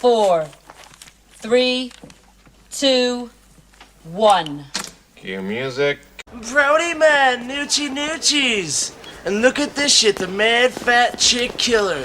4, 3, 2, 1. Cue music. Brody man, noochie noochies. And look at this shit, the mad fat chick killer.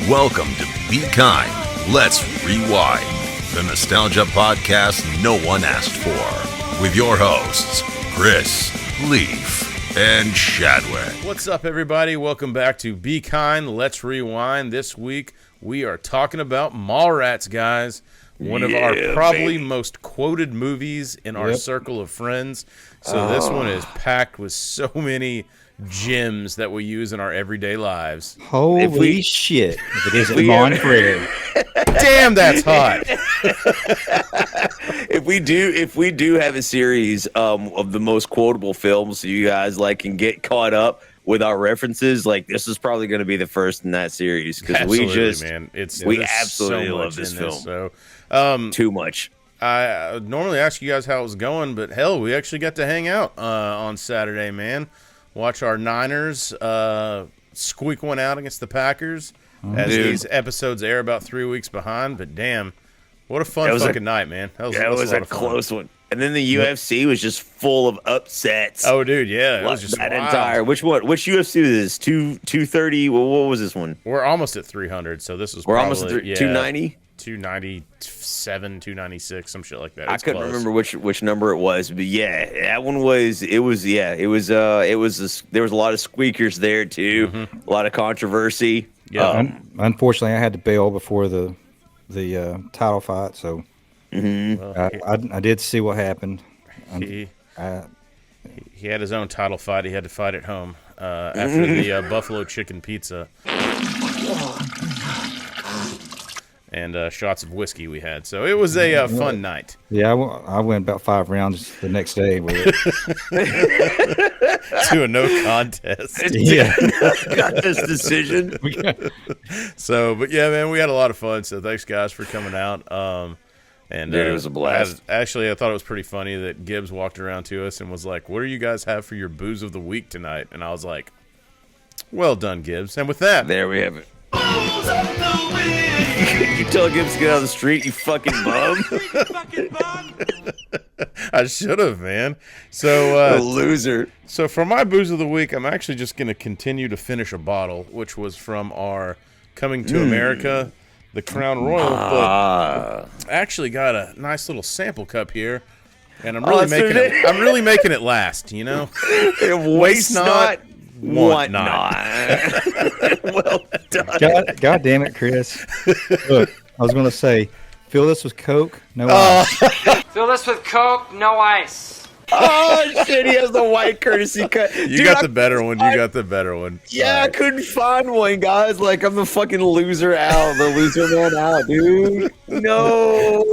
Welcome to Be Kind, Let's Rewind, the nostalgia podcast no one asked for, with your hosts, Chris, Leaf, and Shadwick. What's up, everybody? Welcome back to Be Kind, Let's Rewind. This week, we are talking about Mallrats, guys. One of our probably most quoted movies in our circle of friends. So this one is packed with so many gems that we use in our everyday lives. Holy shit. If it isn't Montfred. Damn, that's hot. If we do have a series of the most quotable films so you guys can get caught up with our references, this is probably going to be the first in that series, because we absolutely love this film. Too much. I normally ask you guys how it was going, but hell, we actually got to hang out on Saturday, man. Watch our Niners squeak one out against the Packers as these episodes air about 3 weeks behind. But damn, what a fun fucking night, man. That was a close one. And then the UFC was just full of upsets. Oh, dude, yeah. It was just that wild. entire. Which UFC is this? 230? Well, what was this one? We're almost at 300, so this was We're probably, almost at 290? 297, 296, some shit like that. I couldn't remember which number it was, but yeah, that one was. There was a lot of squeakers there too, a lot of controversy. Yeah. Unfortunately, I had to bail before the title fight, so I did see what happened. He had his own title fight. He had to fight at home after the buffalo chicken pizza and shots of whiskey we had. So it was a fun night. Yeah, I went about 5 rounds the next day with it. To a no contest. Yeah. Got this decision. But yeah, man, we had a lot of fun. So thanks, guys, for coming out. And dude, it was a blast. I thought it was pretty funny that Gibbs walked around to us and was like, "What do you guys have for your booze of the week tonight?" And I was like, "Well done, Gibbs." And with that, there we have it. You tell Gibbs to get out of the street, you fucking bum. I should have, man. So loser. So for my booze of the week, I'm actually just going to continue to finish a bottle, which was from our Coming to America, the Crown Royal. But I actually got a nice little sample cup here, and I'm really making it last. You know, waste not. Want not. Well done. God damn it, Chris. Look, I was going to say, fill this with Coke, no ice. Fill this with Coke, no ice. Oh, shit, he has the white courtesy cut. You got the better one. You got the better one. Yeah, I couldn't find one, guys. I'm the fucking loser man out, dude. No.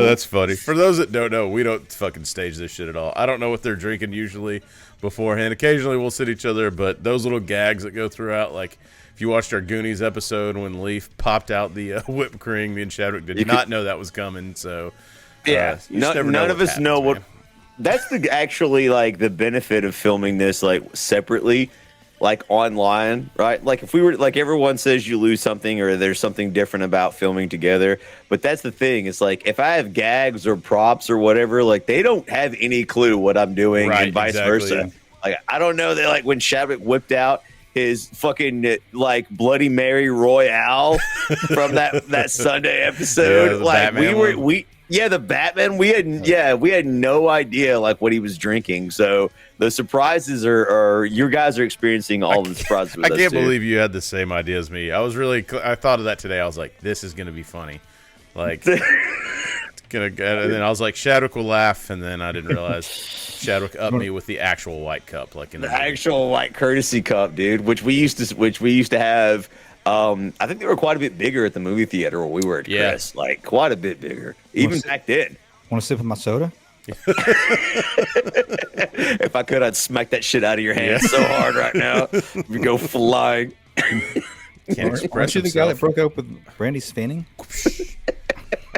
That's funny. For those that don't know, we don't fucking stage this shit at all. I don't know what they're drinking usually beforehand. Occasionally we'll sit each other, but those little gags that go throughout, if you watched our Goonies episode when Leaf popped out the whipped cream, me and Shadwick did not know that was coming. So yeah, none of us know what. That's actually the benefit of filming this separately, online, right? If we were everyone says you lose something or there's something different about filming together, but that's the thing. It's if I have gags or props or whatever, they don't have any clue what I'm doing, and vice versa. Yeah. I don't know that when Shadwick whipped out his fucking Bloody Mary Royale from that Sunday episode, the Batman. We had no idea with he was drinking. So the surprises are you guys are experiencing all the surprises. I can't believe you had the same idea as me. I thought of that today. I was like, this is gonna be funny. And then I was like, Shadwick will laugh, and then I didn't realize Shadwick upped me with the actual white cup, in the actual white courtesy cup, dude. Which we used to have. I think they were quite a bit bigger at the movie theater where we were at Chris. Quite a bit bigger, even back then. Want to sip of my soda? If I could, I'd smack that shit out of your hand so hard right now. We go flying. Can't express Aren't you the guy that himself. broke up with Brandy Spinning?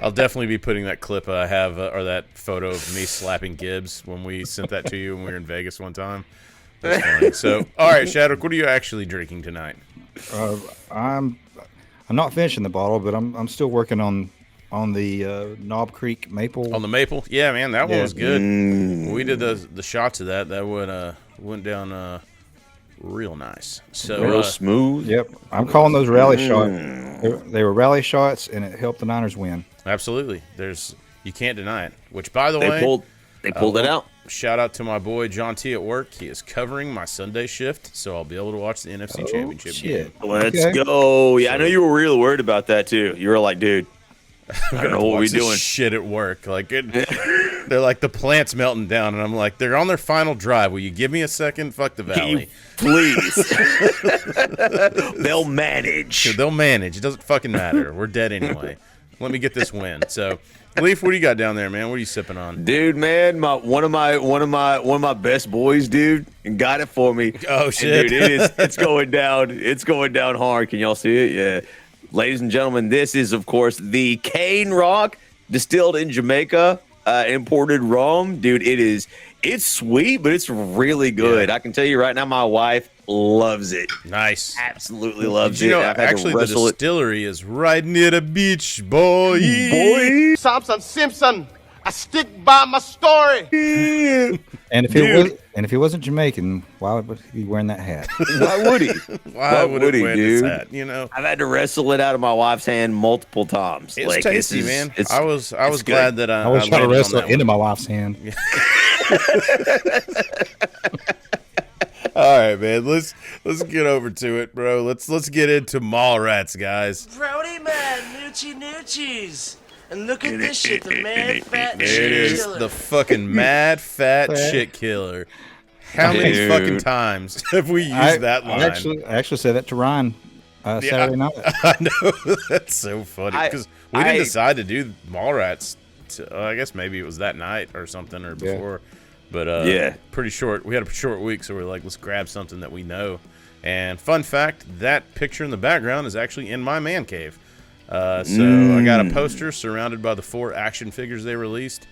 I'll definitely be putting that clip I have, or that photo of me slapping Gibbs when we sent that to you when we were in Vegas one time. That's funny. So, all right, Shadwick, what are you actually drinking tonight? I'm not finishing the bottle, but I'm still working on the Knob Creek Maple. On the maple? Yeah, man, that one Yeah. was good. When we did the shots of that went down real nice. So Real smooth. Yep, I'm calling those rally shots. They were rally shots, and it helped the Niners win. absolutely, you can't deny it. Which, by the They way, pulled it out. shout out to my boy John T at work. He is covering my Sunday shift, so I'll be able to watch the NFC Championship game. Let's Okay. go. Yeah, I know you were really worried about that too. You were like, dude, I don't know what Watch we this doing. shit at work. Like they're like the plant's melting down, and I'm like, they're on their final drive. Will you give me a second? Fuck the Can you valley. please? They'll manage. They'll manage. It doesn't fucking matter. We're dead anyway. Let me get this win. So, Leaf, what do you got down there, man? What are you sipping on? Dude, man, one of my best boys, dude, got it for me. Oh, And, shit. dude, it's going down. It's going down hard. Can y'all see it? Yeah. Ladies and gentlemen, this is of course the Cane Rock distilled in Jamaica, imported rum. Dude, it's sweet, but it's really good. Yeah. I can tell you right now, my wife loves it. Nice. Absolutely loves Did you know, it. I've had actually, to the wrestle it. distillery is right near the beach, boy. Boy. Samson Simpson, I stick by my story. And if he wasn't Jamaican, why would he be wearing that hat? Why would he? Why would he he, wear dude? this hat? You know, I've had to wrestle it out of my wife's hand multiple times. it's Like, tasty, man. I was good. glad that I I was trying to landed on wrestle that into one. my wife's hand. All right, man. Let's get over to it, bro. Let's get into Mallrats, guys. Rowdy man, noochies. And look at this shit, the mad fat It shit is killer. the fucking mad fat shit killer. How many Dude. fucking times have we used that line? I actually said that to Ryan Saturday night. I know. That's so funny because we didn't decide to do Mallrats. I guess maybe it was that night or something or before. But Yeah. pretty short. We had a short week, so we're like, let's grab something that we know. And fun fact, that picture in the background is actually in my man cave. So I got a poster surrounded by the 4 action figures they released.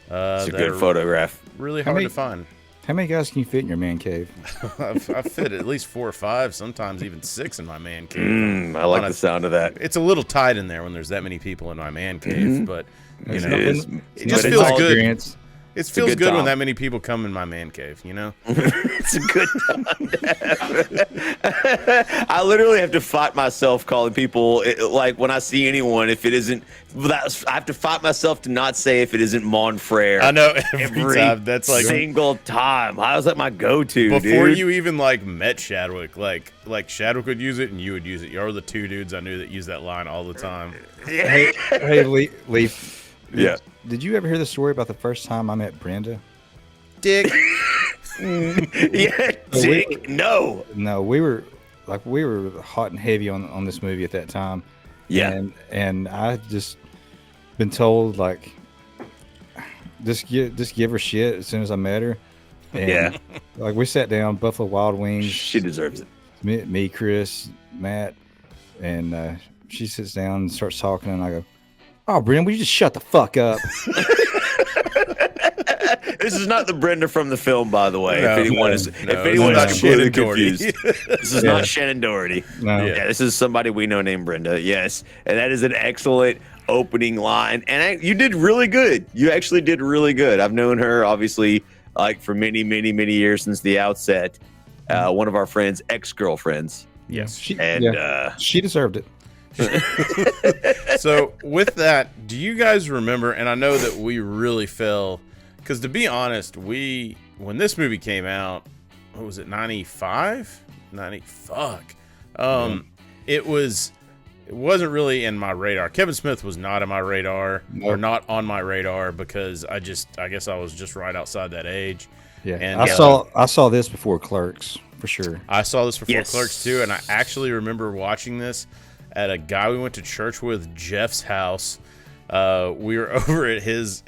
It's a that good are photograph. Really How hard many- to find. How many guys can you fit in your man cave? I've fit at least 4 or 5, sometimes even 6 in my man cave. I like On a- the sound of that. It's a little tight in there when there's that many people in my man cave, but you know, It is. it just But feels it's good. Experience. It feels good good when time. that many people come in my man cave, you know? It's a good time to have. I literally have to fight myself calling people, like when I see anyone, if it isn't, I have to fight myself to not say if it isn't Mon Frere. I know every time. That's like single time. I was like my go-to, before dude. you even like met Shadwick, like Shadwick would use it and you would use it. You're the 2 dudes I knew that use that line all the time. Hey, Leaf. Yeah. Did you ever hear the story about the first time I met Brenda? Dick. Yeah, Dick. No. No, we were hot and heavy on this movie at that time. Yeah. And I just been told like just give her shit as soon as I met her. And, Yeah. Like we sat down, Buffalo Wild Wings, She deserves it. me, Chris, Matt, and she sits down and starts talking, and I go, "Oh, Brenda, will you just shut the fuck up?" This is not the Brenda from the film, by the way. No, if anyone no, is, no, if it's anyone not is completely Shannon Doherty. confused, this is Yeah. not Shannon Doherty. No. Yeah, this is somebody we know named Brenda. Yes, and that is an excellent opening line. And you did really good. You actually did really good. I've known her obviously like for many, many, many years since the outset. One of our friends' ex-girlfriends, Yes. She deserved it. So with that, do you guys remember? And I know that we really fell because, to be honest, when this movie came out, what was it, 95? 90? Fuck. It wasn't really in my radar. Kevin Smith was not in my radar or not on my radar because I guess I was just right outside that age. Yeah, And, I saw this before Clerks for sure. I saw this before Yes. Clerks too, and I actually remember watching this at a guy we went to church with, Jeff's house. We were over at his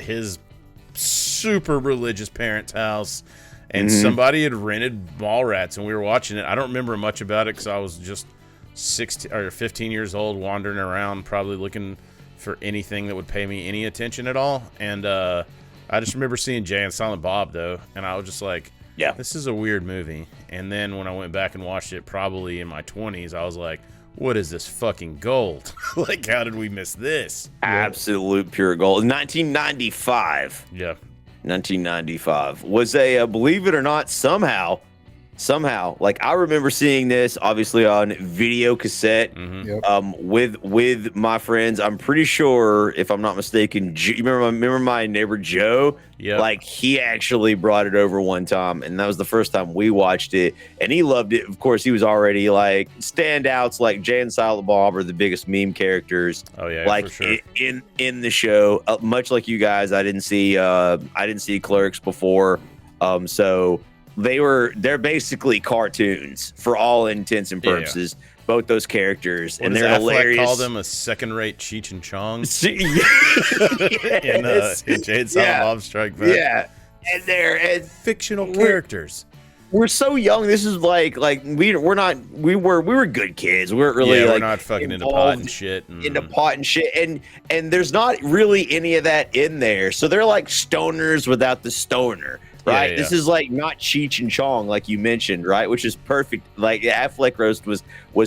super religious parents' house, and somebody had rented Mallrats, and we were watching it. I don't remember much about it because I was just 16 or 15 years old, wandering around, probably looking for anything that would pay me any attention at all. And I just remember seeing Jay and Silent Bob though, and I was just like, Yeah. this is a weird movie. And then when I went back and watched it, probably in my 20s, I was like, what is this fucking gold? Like, how did we miss this? Absolute pure gold. 1995. Yeah. 1995 was believe it or not, somehow, like I remember seeing this obviously on video cassette with my friends. I'm pretty sure, if I'm not mistaken, you remember my neighbor Joe? Yeah. Like he actually brought it over one time, and that was the first time we watched it, and he loved it. Of course, he was already like standouts like Jay and Silent Bob are the biggest meme characters. Oh yeah, like for sure. in the show. Much like you guys, I didn't see Clerks before, so they're basically cartoons for all intents and purposes. Both those characters, What and does they're Affleck hilarious. call them a second-rate Cheech and Chong Yes. in Jay and Silent Bob Strike Back. Yeah, and they're Fictional characters. we're so young. This is like we were good kids. We weren't really we're not fucking into pot and shit. into pot and shit, and there's not really any of that in there. So they're like stoners without the stoner, right? Yeah. This is like not Cheech and Chong like you mentioned, right? Which is perfect. Like Affleck roast was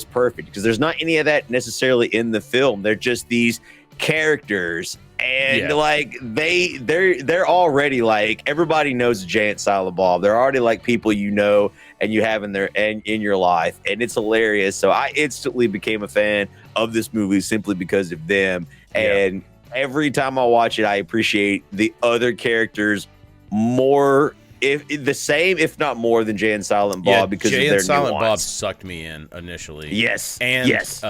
perfect because there's not any of that necessarily in the film. They're just these characters, and like they're already like everybody knows Jay and Silent Bob. They're already like people you know and you have in your life, and it's hilarious. So I instantly became a fan of this movie simply because of them. And every time I watch it, I appreciate the other characters more, if not more than Jay and Silent Bob, because Jay of their and Silent nuance. Bob sucked me in initially. Yes, and yes.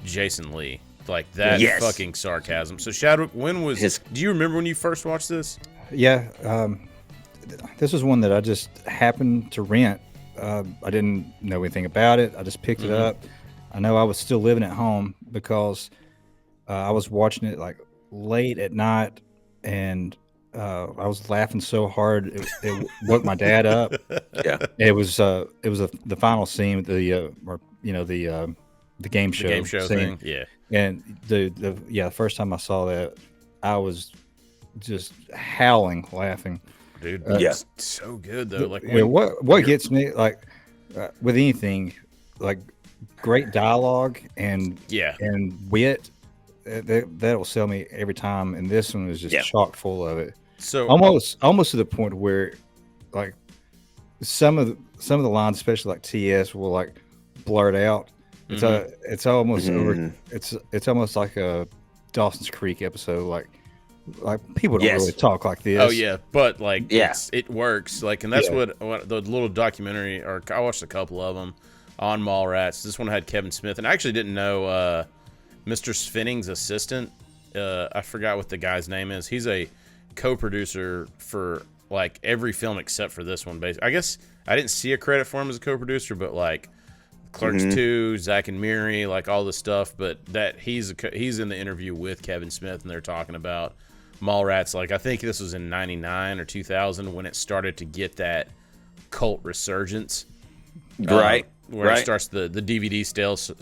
Jason Lee, like that Yes. fucking sarcasm. So Shadwick, do you remember when you first watched this? Yeah, this was one that I just happened to rent. I didn't know anything about it. I just picked it up. I know I was still living at home because I was watching it like late at night, and I was laughing so hard it woke my dad up. Yeah, it was the final scene, the game show. The game show scene. thing. Yeah. And the first time I saw that, I was just howling laughing. Dude, it's so good though. Like what gets me like with anything, like great dialogue and wit, that'll sell me every time. And this one was just chock full of it. So almost to the point where like some of the lines, especially like TS, will like blurt out. It's almost over. It's almost like a Dawson's Creek episode. Like people don't really talk like this. Oh yeah, but like it works. Like, and that's what the little documentary, or I watched a couple of them on Mallrats. This one had Kevin Smith, and I actually didn't know Mr. Svinning's assistant. I forgot what the guy's name is. He's a co-producer for like every film except for this one. Basically, I guess I didn't see a credit for him as a co-producer, but like Clerks 2, Zack and Miri, like all this stuff. But that he's in the interview with Kevin Smith, and they're talking about Mallrats. Like, I think this was in 99 or 2000 when it started to get that cult resurgence, right? Where it starts the DVD sales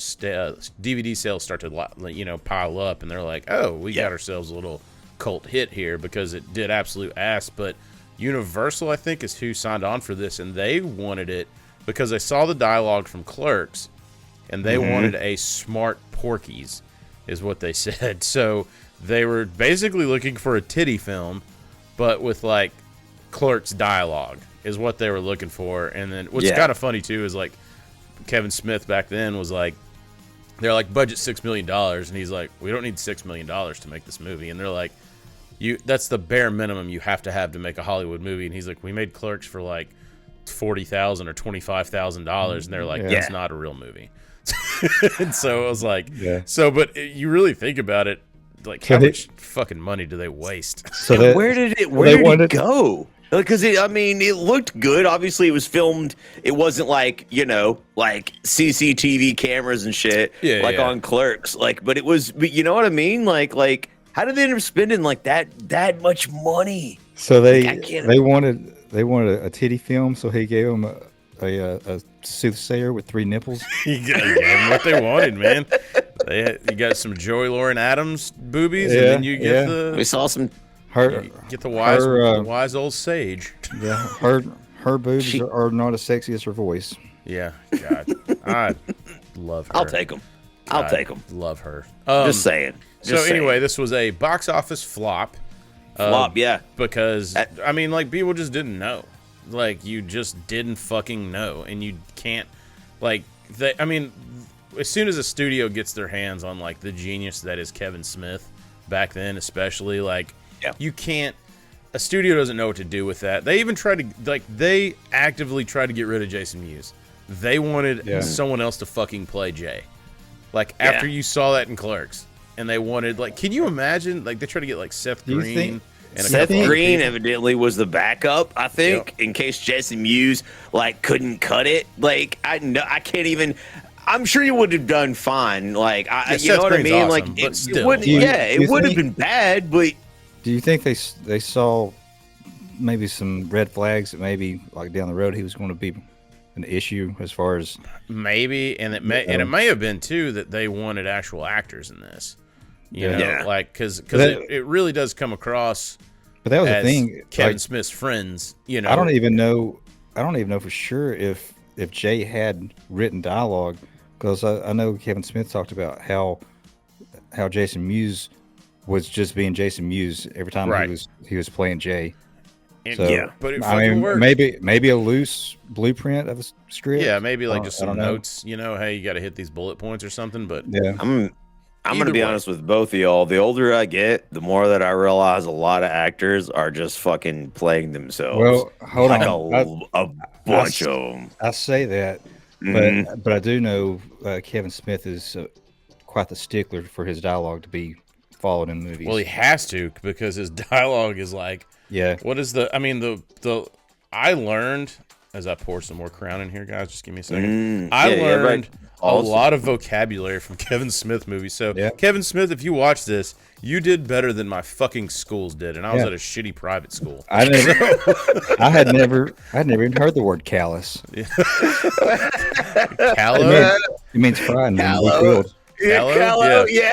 start to pile up, and they're like, oh, we got ourselves a little cult hit here because it did absolute ass. But Universal, I think, is who signed on for this, and they wanted it because they saw the dialogue from Clerks, and they wanted a smart Porky's, is what they said. So they were basically looking for a titty film, but with like Clerks dialogue is what they were looking for. And then what's kind of funny too is like Kevin Smith back then was like, they're like, budget $6 million, and he's like, we don't need $6 million to make this movie. And they're like, that's the bare minimum you have to make a Hollywood movie. And he's like, we made Clerks for like $40,000 or $25,000, and they're like, that's not a real movie. And so I was like, but you really think about it, like how much fucking money do they waste? So where did it go? Because it looked good. Obviously, it was filmed. It wasn't like like CCTV cameras and shit, on Clerks. Like, but it was. But you know what I mean? Like How did they end up spending like that much money? So Like, I can't- they wanted a titty film, so he gave them a soothsayer with 3 nipples. You gave them what they wanted, man. You got some Joey Lauren Adams boobies, and then you get We saw some. the wise old sage. Yeah, her boobs are not as sexy as her voice. Yeah, God, I love her. I'll take them. I'll take them. Love her. Just saying. Anyway, this was a box office flop. Yeah. Because I mean, like, people just didn't know. Like, you just didn't fucking know, and you can't. Like, I mean, as soon as a studio gets their hands on like the genius that is Kevin Smith, back then especially, like, you can't. A studio doesn't know what to do with that. They even tried to, like, they actively tried to get rid of Jason Mewes. They wanted someone else to fucking play Jay. Like, after you saw that in Clerks. And they wanted, like, can you imagine? Like, they tried to get, like, Seth Green. And Seth Green evidently was the backup, I think, in case Jason Mewes, like, couldn't cut it. Like, I can't even. I'm sure you would have done fine. Like, you know what I mean? Awesome, like, but still. it would have been bad, but. Do you think they saw maybe some red flags that maybe, like, down the road he was going to be an issue as far as maybe, and it may have been too that they wanted actual actors in this, you know, like because it really does come across. But that was the thing, Kevin Smith's friends, you know. I don't even know for sure if Jay had written dialogue, because I know Kevin Smith talked about how Jason Mewes was just being Jason Mewes every time he was playing Jay. So, but it I mean, worked. maybe a loose blueprint of a script. Yeah, maybe like just some notes. You know, hey, you got to hit these bullet points or something. But I'm going to be honest with both of y'all. The older I get, the more that I realize a lot of actors are just fucking playing themselves. Well, hold on, a bunch of them. I say that, but I do know Kevin Smith is quite the stickler for his dialogue to be followed in movies. Well, he has to, because his dialogue is like. Yeah. What is I learned, as I pour some more Crown in here, guys, just give me a second. I learned a lot of vocabulary from Kevin Smith movies. So, Kevin Smith, if you watch this, you did better than my fucking schools did, and I was at a shitty private school. I had never even heard the word callous. Callow? It means fried. Callow. Callow? Yeah.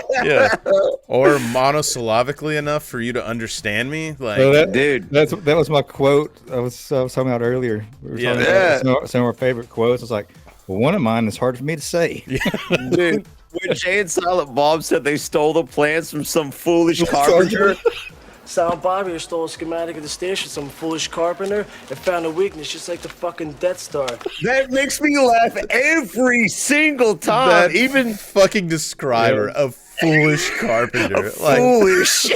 Or monosyllabically enough for you to understand me, like, dude. That was my quote. I was talking about earlier. We were talking about some of our favorite quotes. It's like, well, one of mine is hard for me to say. Dude, when Jay and Silent Bob said they stole the plans from some foolish carpenter. Silent Bob here stole a schematic of the station, some foolish carpenter, and found a weakness just like the fucking Death Star. That makes me laugh every single time. Even fucking describer of foolish carpenter. Foolish.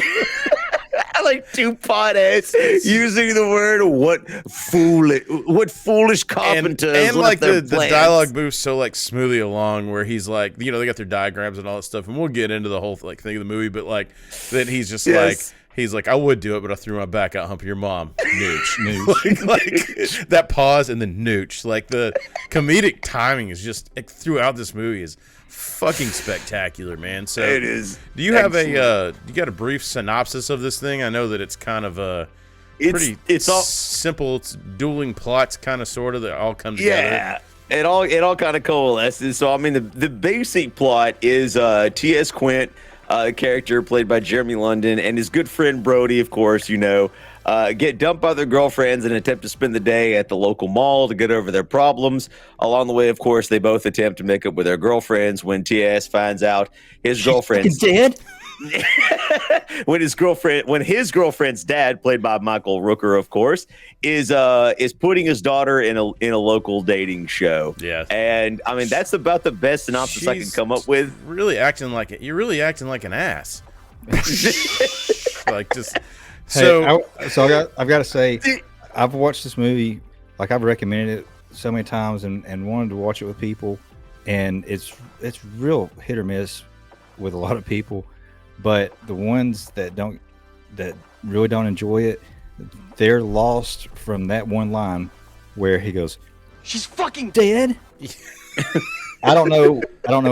I like two potheads using the word what foolish carpenters and like the plans. dialogue moves so like smoothly along, where he's like, you know, they got their diagrams and all that stuff, and we'll get into the whole like thing of the movie, but like then he's just like. He's like, I would do it, but I threw my back out humping your mom. Nooch. like that pause and then nooch. Like, the comedic timing is just throughout this movie is fucking spectacular, man. So it is. Do you have you got a brief synopsis of this thing? I know that it's kind of it's all simple. It's dueling plots, kind of, sort of, that all come together. Yeah. It all kind of coalesces. So I mean, the basic plot is T.S. Quint. Character played by Jeremy London, and his good friend Brody, of course, you know, get dumped by their girlfriends and attempt to spend the day at the local mall to get over their problems. Along the way, of course, they both attempt to make up with their girlfriends when T.S. finds out his girlfriend's dead. when his girlfriend's dad, played by Michael Rooker, of course, is putting his daughter in a local dating show. Yeah, and I mean that's about the best synopsis I can come up with. You're really acting like an ass. Like just I've got to say, I've watched this movie, like I've recommended it so many times and wanted to watch it with people, and it's real hit or miss with a lot of people. But the ones that really don't enjoy it, they're lost from that one line where he goes, "She's fucking dead." I don't know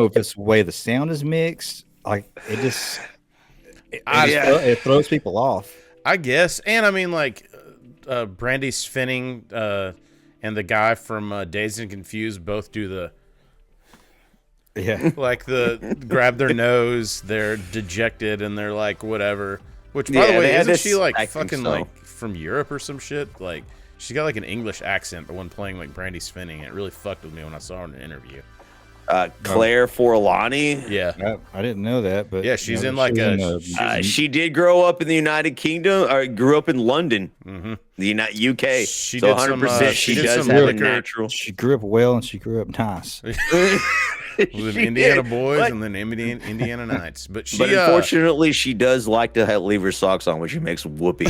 if it's the way the sound is mixed. Like It throws people off. I guess. And I mean, like, Brandy Sfinning and the guy from Dazed and Confused both do the like the grab their nose, they're dejected, and they're like whatever. Which, by the way, isn't she like fucking like from Europe or some shit? Like, she's got like an English accent, but when playing like Brandy Sfinning, it really fucked with me when I saw her in an interview. Claire Forlani. Yeah, I didn't know that, but yeah, she's in like she did grow up in the United Kingdom, or grew up in London, the UK. She so did 100%. She does some have a liquor. natural. she grew up well and she grew up nice. With Indiana Boys and then Indiana Nights. But unfortunately, she does like to leave her socks on when she makes whoopee.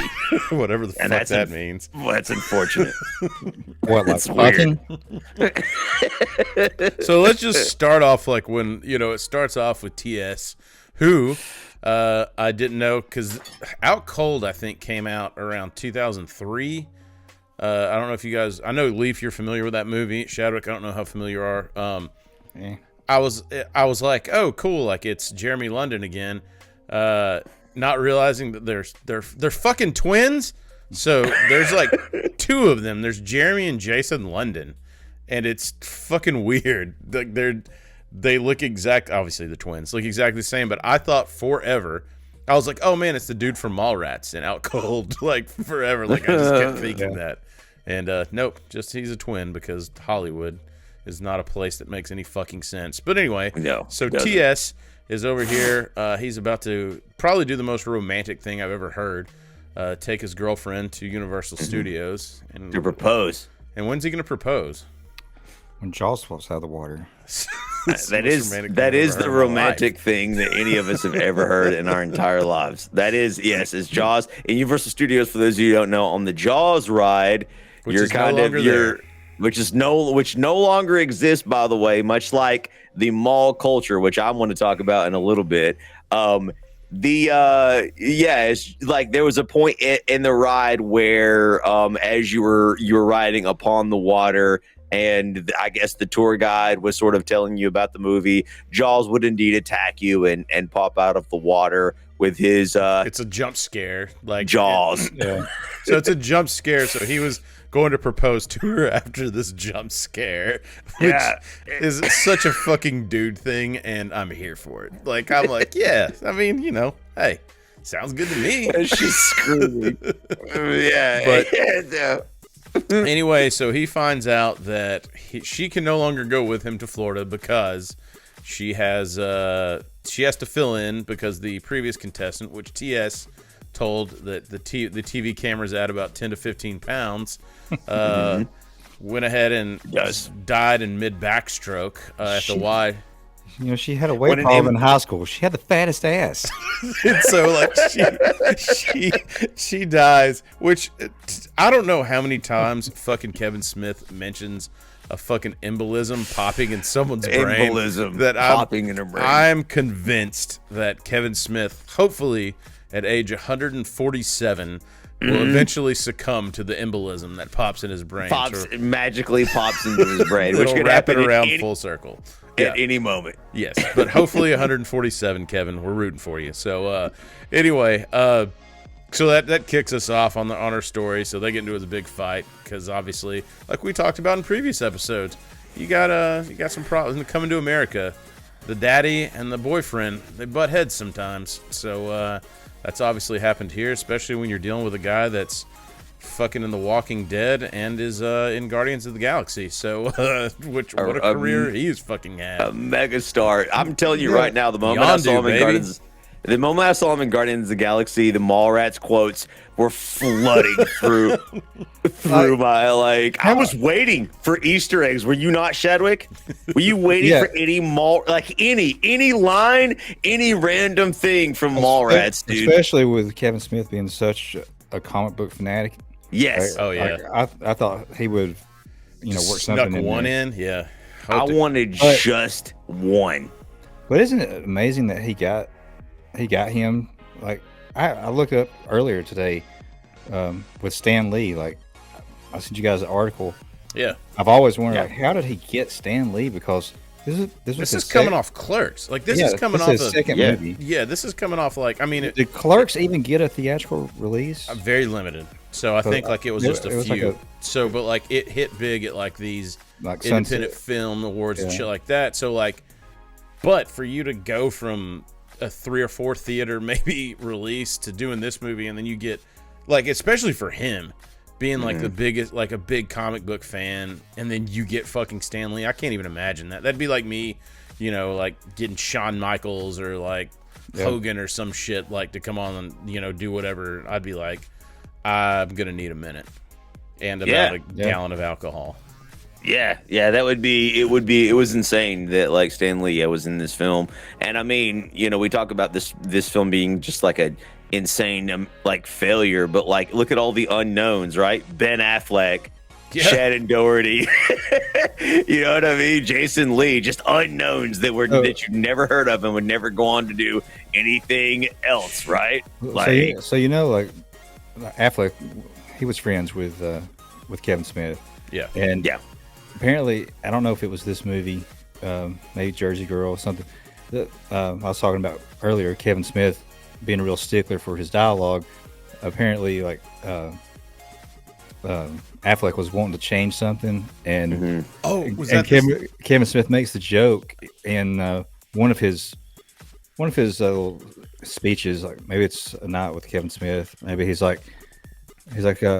Whatever the fuck that means. Well, that's unfortunate. What, like fucking? So let's just start off like when, it starts off with TS, who I didn't know, because Out Cold, I think, came out around 2003. I don't know if you guys, I know, Leaf, you're familiar with that movie. Shadwick, I don't know how familiar you are. I was like, oh, cool, like it's Jeremy London again, not realizing that they're fucking twins. So there's like two of them. There's Jeremy and Jason London, and it's fucking weird. Like they look obviously the twins look exactly the same, but I thought forever, I was like, oh man, it's the dude from Mallrats and Out Cold, like forever. Like I just kept thinking that, and nope, just he's a twin because Hollywood is not a place that makes any fucking sense. But anyway, so TS is over here. He's about to probably do the most romantic thing I've ever heard. Take his girlfriend to Universal Studios and To propose. And when's he going to propose? When Jaws falls out of the water. That is the romantic thing that any of us have ever heard in our entire lives. That is, yes, it's Jaws. In Universal Studios, for those of you who don't know, on the Jaws ride, which no longer exists, by the way, much like the mall culture, which I want to talk about in a little bit. It's like there was a point in the ride where as you were riding upon the water, and I guess the tour guide was sort of telling you about the movie, Jaws would indeed attack you and pop out of the water with his it's a jump scare, like Jaws. So it's a jump scare, so he was going to propose to her after this jump scare, which is such a fucking dude thing, and I'm here for it. Like, I'm like, yeah, I mean, hey, sounds good to me. She's screwed. But anyway, so he finds out that she can no longer go with him to Florida because she has to fill in because the previous contestant, which TS told that the TV camera's at about 10 to 15 pounds, went ahead and died in mid backstroke at the Y. She had a weight problem in high school. She had the fattest ass. And so like she dies, which I don't know how many times fucking Kevin Smith mentions a fucking embolism popping in someone's brain. Popping in her brain. I'm convinced that Kevin Smith, hopefully at age 147, will eventually succumb to the embolism that pops in his brain. Magically pops into his brain, which could wrap it happen around full circle at any moment. Yes, but hopefully 147, Kevin. We're rooting for you. So anyway, so that kicks us off on our story. So they get into a big fight because obviously, like we talked about in previous episodes, you got some problems coming to America. The daddy and the boyfriend, they butt heads sometimes. So that's obviously happened here, especially when you're dealing with a guy that's fucking in The Walking Dead and is in Guardians of the Galaxy. So what a career he's fucking had. A megastar. I'm telling you right now, the moment I saw him in Guardians of the Galaxy, the Mallrats quotes were flooding through my, like, I was waiting for Easter eggs. Were you not, Shadwick? Were you waiting for any any line, any random thing from Mallrats, dude? Especially with Kevin Smith being such a comic book fanatic. Yes. Oh yeah. I thought he would, work something Snuck in one there. in. Yeah. I wanted just one. But isn't it amazing that he got him? Like, I looked up earlier today with Stan Lee. Like, I sent you guys an article. Yeah. I've always wondered, like, how did he get Stan Lee? Because This is coming off Clerks. Like this is coming off his second movie. Yeah, this is coming off like Did Clerks even get a theatrical release? Very limited. So I think like it was just a few. Like so, but like it hit big at like these like independent Sunset. film awards and shit like that. So like, but for you to go from a 3 or 4 theater maybe release to doing this movie, and then you get like, especially for him being like the biggest, like a big comic book fan, and then you get fucking Stan Lee. I can't even imagine that. That'd be like me, you know, like getting Shawn Michaels or like Hogan or some shit like to come on and, you know, do whatever. I'd be like, I'm gonna need a minute and about a gallon of alcohol. Yeah, that would be. It was insane that like Stan Lee was in this film, and I mean, you know, we talk about this film being just like a insane like failure, but like look at all the unknowns, right? Ben Affleck, Shannon Doherty, you know what I mean? Jason Lee, just unknowns that you never heard of and would never go on to do anything else, right? Like, so you know, like Affleck, he was friends with Kevin Smith. Yeah, and apparently, I don't know if it was this movie, maybe Jersey Girl or something. That I was talking about earlier. Kevin Smith being a real stickler for his dialogue. Apparently, like Affleck was wanting to change something, and Kevin Smith makes the joke in one of his little speeches. Like maybe it's a night with Kevin Smith. Maybe he's like,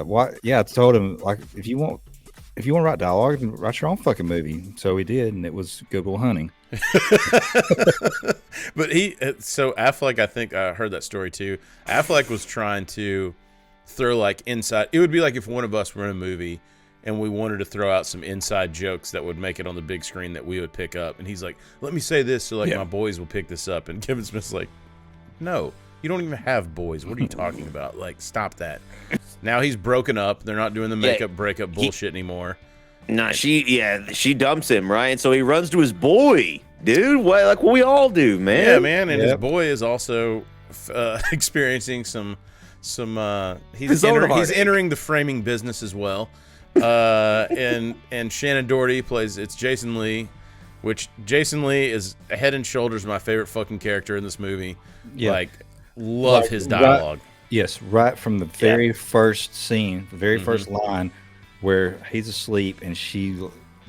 what? Yeah, I told him like if you want to write dialogue, write your own fucking movie. So he did, and it was Good Will Hunting. But so Affleck, I think I heard that story too. Affleck was trying to throw like inside. It would be like if one of us were in a movie and we wanted to throw out some inside jokes that would make it on the big screen that we would pick up. And he's like, "Let me say this so like my boys will pick this up." And Kevin Smith's like, "No, you don't even have boys. What are you talking about? Like, stop that." Now he's broken up. They're not doing the makeup breakup bullshit anymore. Nah, she dumps him, right? And so he runs to his boy, dude. What, like we all do, man. Yeah, man. And his boy is also experiencing some. He's entering the framing business as well. And Shannon Doherty plays. It's Jason Lee, which Jason Lee is head and shoulders my favorite fucking character in this movie. Yeah. Like, love his dialogue. Right from the very first scene, the very first line, where he's asleep and she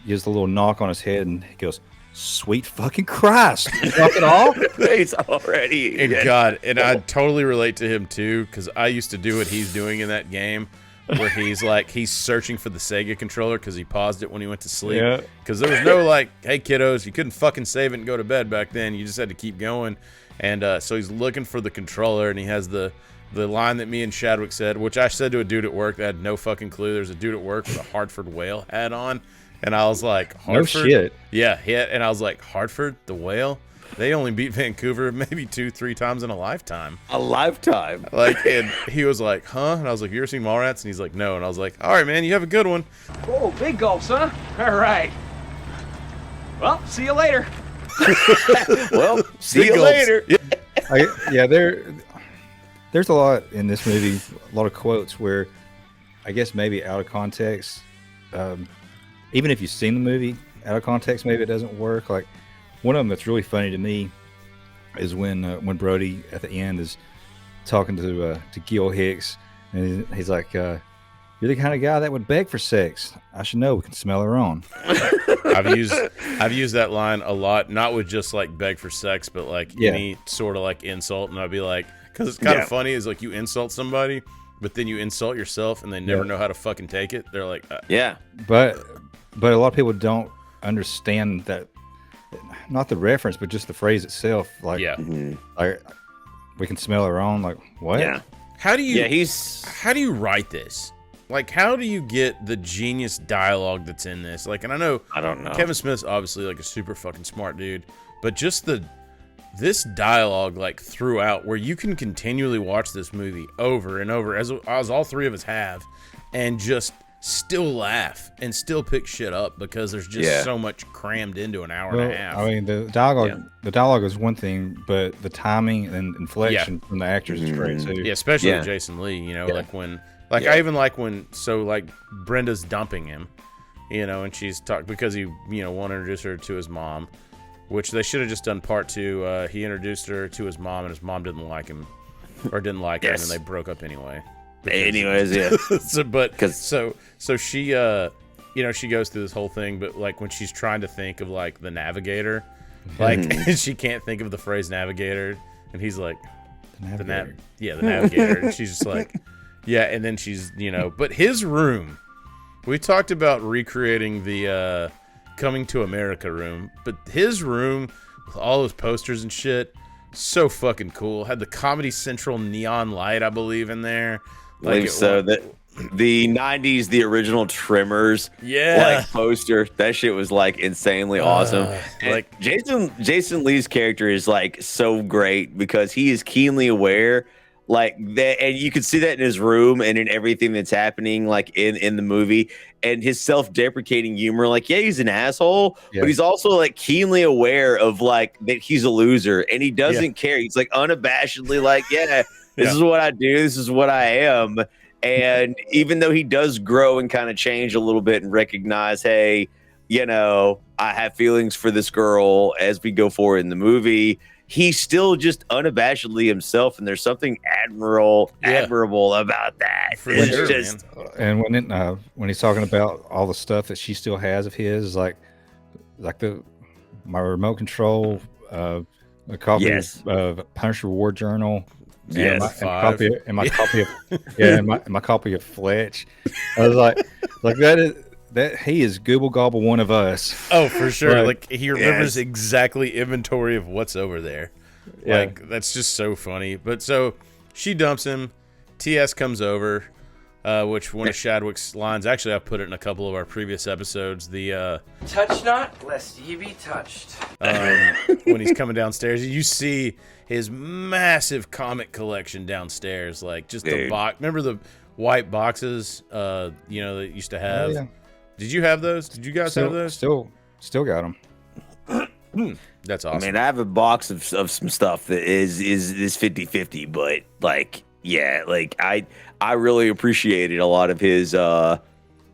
gives the little knock on his head and he goes, "Sweet fucking Christ!" Fuck it all. He's already. And God, and I totally relate to him too, because I used to do what he's doing in that game, where he's searching for the Sega controller because he paused it when he went to sleep. Because there was no like, "Hey kiddos, you couldn't fucking save it and go to bed back then. You just had to keep going." And so he's looking for the controller, and he has the line that me and Shadwick said, which I said to a dude at work that had no fucking clue. There's a dude at work with a Hartford Whale hat on. And I was like, Hartford? No shit. Yeah. And I was like, Hartford, the Whale? They only beat Vancouver maybe 2-3 times in a lifetime. A lifetime? Like, and he was like, huh? And I was like, you ever seen Mallrats? And he's like, no. And I was like, all right, man, you have a good one. Oh, big gulps, huh? All right. Well, see you later. Well, see you later. There's a lot in this movie, a lot of quotes where I guess maybe out of context, even if you've seen the movie out of context, maybe it doesn't work. Like one of them that's really funny to me is when Brody at the end is talking to Gil Hicks, and he's like, "You're the kind of guy that would beg for sex. I should know. We can smell her own." I've used that line a lot, not with just like beg for sex, but like any sort of like insult, and I'd be like, because it's kind of funny is like you insult somebody, but then you insult yourself, and they never know how to fucking take it. They're like, But a lot of people don't understand that, not the reference, but just the phrase itself. Like, like we can smell her own. Like what? Yeah. How do you write this? Like, how do you get the genius dialogue that's in this? Like, and I don't know. Kevin Smith's obviously like a super fucking smart dude, but just this dialogue like throughout, where you can continually watch this movie over and over, as all three of us have, and just still laugh and still pick shit up because there's just so much crammed into an hour and a half. I mean, the dialogue is one thing, but the timing and inflection from the actors is great too. Yeah, especially with Jason Lee. You know, like when. Like I even like when Brenda's dumping him, and she's talked because he, won't introduce her to his mom, which they should have just done part 2. He introduced her to his mom, and his mom didn't like him, or didn't like him, and they broke up anyway. Anyways, yeah. So she, she goes through this whole thing, but like when she's trying to think of like the navigator, like she can't think of the phrase navigator, and he's like, the navigator, and she's just like, yeah, and then she's, but his room, we talked about recreating the Coming to America room, but his room with all those posters and shit, so fucking cool. Had the Comedy Central neon light, I believe, in there. Like so that the 90s, the original Tremors poster, that shit was like insanely awesome. Like Jason Lee's character is like so great because he is keenly aware like that, and you can see that in his room and in everything that's happening like in the movie, and his self-deprecating humor. Like, yeah, he's an asshole, but he's also like keenly aware of like that he's a loser, and he doesn't care. He's like unabashedly like, this is what I do, this is what I am. And even though he does grow and kind of change a little bit and recognize, hey, I have feelings for this girl as we go forward in the movie, he's still just unabashedly himself, and there's something admirable about that. And when he's talking about all the stuff that she still has of his, like my remote control, a copy of Punisher War Journal. Yes, my copy of Fletch. I was like that he is Google Gobble one of us. Oh, for sure. Like he remembers exactly inventory of what's over there. Like that's just so funny. But so she dumps him. TS comes over, which one of Shadwick's lines. Actually, I've put it in a couple of our previous episodes. The touch not, lest ye be touched. When he's coming downstairs, you see his massive comic collection downstairs. Like just the box. Remember the white boxes? That used to have. Oh, yeah. Did you have those? Did you guys have those? Still got them. That's awesome. I mean, I have a box of some stuff that is 50-50, but like, like I really appreciated a lot of his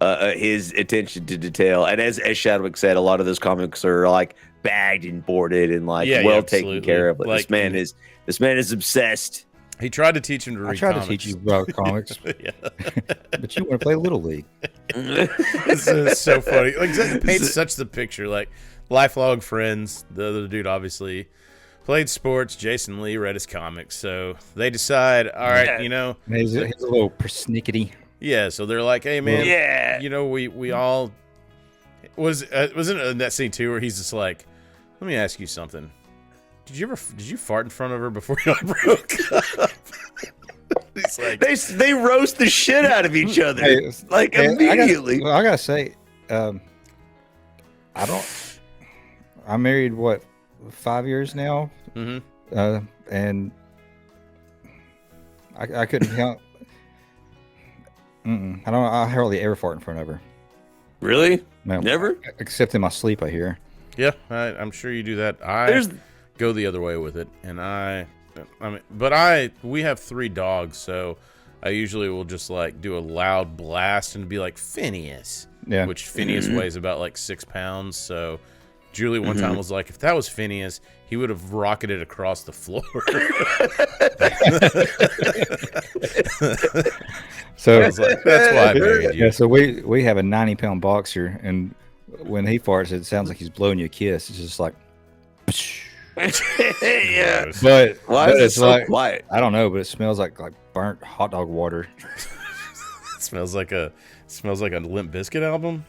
attention to detail. And as Shadwick said, a lot of those comics are like bagged and boarded and like taken care of. But like, this man is obsessed. He tried to teach him to read comics. I tried comics. to teach you about comics, but you want to play Little League. This is so funny. Like, it paints such the picture. Like, lifelong friends. The other dude obviously played sports. Jason Lee read his comics. So they decide, all right, He's a little persnickety. Yeah, so they're like, hey, man, we all... Wasn't it in that scene, too, where he's just like, let me ask you something. Did you fart in front of her before y'all broke up? He's like, they roast the shit out of each other immediately. I gotta say, I'm married 5 years now, and I couldn't count. I hardly ever fart in front of her. Really? No, never. Except in my sleep, I hear. Yeah, I'm sure you do that. Go the other way with it, and we have 3 dogs, so I usually will just like do a loud blast and be like Phineas, which Phineas weighs about like 6 pounds. So Julie one time was like, if that was Phineas, he would have rocketed across the floor. So I was like, that's why I married you. Yeah, so we have a 90-pound boxer, and when he farts, it sounds like he's blowing you a kiss. It's just like. Yeah, but why is it so quiet? I don't know, but it smells like burnt hot dog water. It smells like a Limp Bizkit album.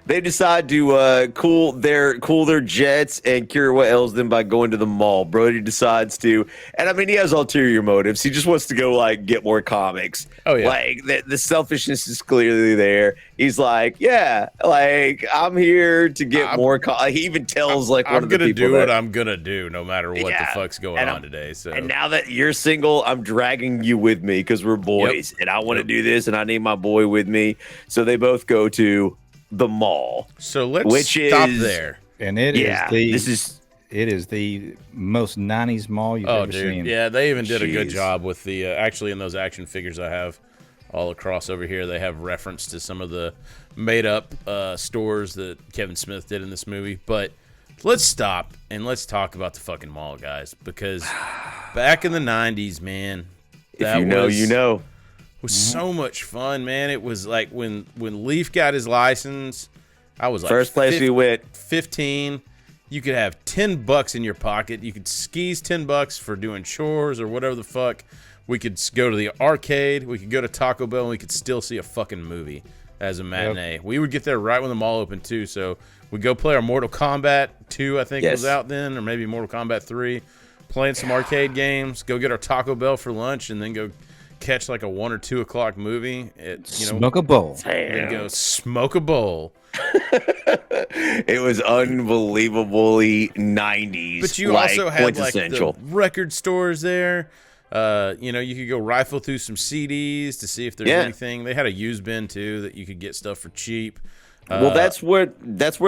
They decide to cool their jets and cure what ails them by going to the mall. Brody decides to, and I mean, he has ulterior motives. He just wants to go like get more comics. Oh yeah, like the selfishness is clearly there. He's like, like I'm here to get more. He even tells I'm gonna do what I'm gonna do, no matter what the fuck's going on today. So, and now that you're single, I'm dragging you with me because we're boys, and I want to do this, and I need my boy with me. So they both go to the mall. So let's stop there. And this is It is the most 90s mall you've ever seen. Yeah, they even did a good job with the actually in those action figures I have all across over here. They have reference to some of the made-up stores that Kevin Smith did in this movie. But let's stop and let's talk about the fucking mall, guys, because back in the 90s, man, that was so much fun, man. It was like when Leaf got his license, I was like first place we went 15. You could have $10 in your pocket. You could skis $10 for doing chores or whatever the fuck. We could go to the arcade. We could go to Taco Bell, and we could still see a fucking movie as a matinee. Yep. We would get there right when the mall opened too. So we'd go play our Mortal Kombat 2, I think was out then, or maybe Mortal Kombat 3. Playing some arcade games. Go get our Taco Bell for lunch, and then go catch like a 1 or 2 o'clock movie. Smoke a bowl. Then go smoke a bowl. It was unbelievably 90s. But you also had like the record stores there. You could go rifle through some CDs to see if there's anything. They had a used bin too that you could get stuff for cheap. Well, that's where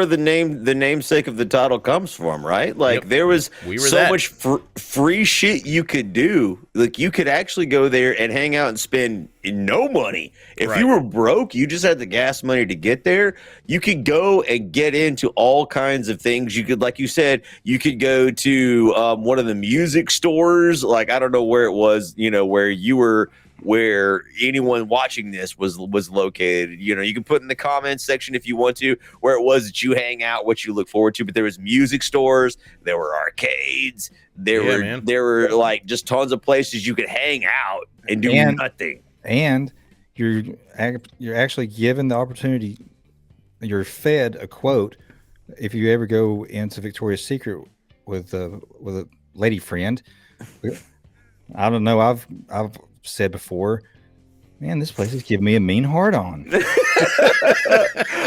the namesake of the title comes from, right? Like there was so much free shit you could do. Like you could actually go there and hang out and spend no money. If you were broke, you just had the gas money to get there. You could go and get into all kinds of things. You could, like you said, you could go to one of the music stores. Like I don't know where it was, where you were. Where anyone watching this was located. You can put in the comments section if you want to where it was that you hang out, what you look forward to. But there was music stores, there were arcades, there were like just tons of places you could hang out and do nothing. And you're actually given the opportunity. You're fed a quote if you ever go into Victoria's Secret with a lady friend. I don't know. I've said before, man, this place is giving me a mean hard on.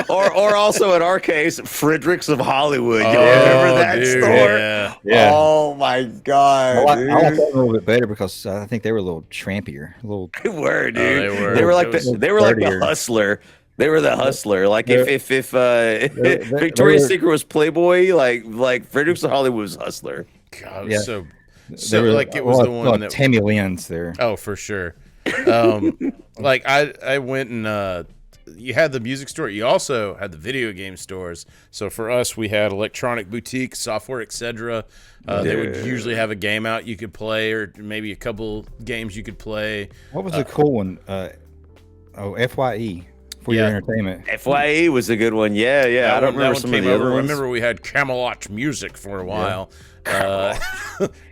or also in our case, Fredericks of Hollywood. You remember that store? Yeah. Oh my god. I like that a little bit better because I think they were a little trampier. They were, dude. They were like the hustler. They were the hustler. Like if Victoria's Secret was Playboy, like Fredericks of Hollywood was hustler. God, So like it was the one that Tammy Lynn's there. Oh, for sure. Like I went and you had the music store. You also had the video game stores. So for us, we had Electronic Boutique, Software, etc. They would usually have a game out you could play, or maybe a couple games you could play. What was the cool one? FYE. For your entertainment. FYE was a good one. Yeah. I don't remember some of the other ones. Remember we had Camelot Music for a while.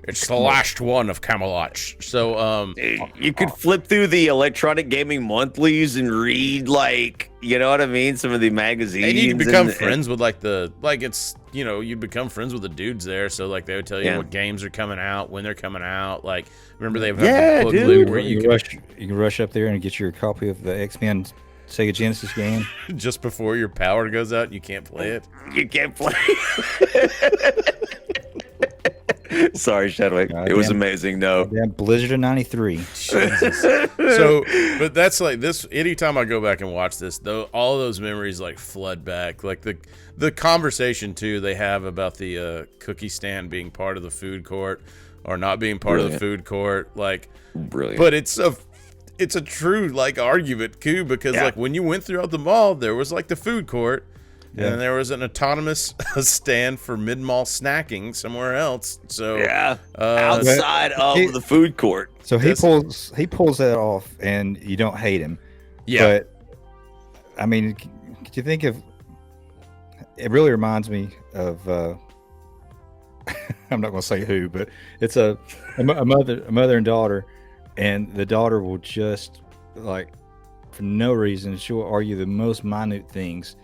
It's the last one of Camelot. So you could flip through the Electronic Gaming Monthlies and read, like, you know what I mean, some of the magazines. And you can become friends with you'd become friends with the dudes there. So like they would tell you what games are coming out, when they're coming out. Like remember they have the book loop where you can rush up there and get your copy of the X-Men Sega Genesis game just before your power goes out and you can't play it. You can't play. Sorry, Shadwick. It was amazing. No, Blizzard of '93. So, but that's like this. Anytime I go back and watch this, though, all of those memories like flood back. Like the conversation too they have about the cookie stand being part of the food court or not being part of the food court. Like, brilliant. But it's a true like argument too, because like when you went throughout the mall, there was like the food court. Yeah. And there was an autonomous stand for mid-mall snacking somewhere else. So outside of the food court. So he pulls that off, and you don't hate him. Yeah. But I mean, could you think of? It really reminds me of. I'm not going to say who, but it's a mother and daughter, and the daughter will just like, for no reason, she'll argue the most minute things.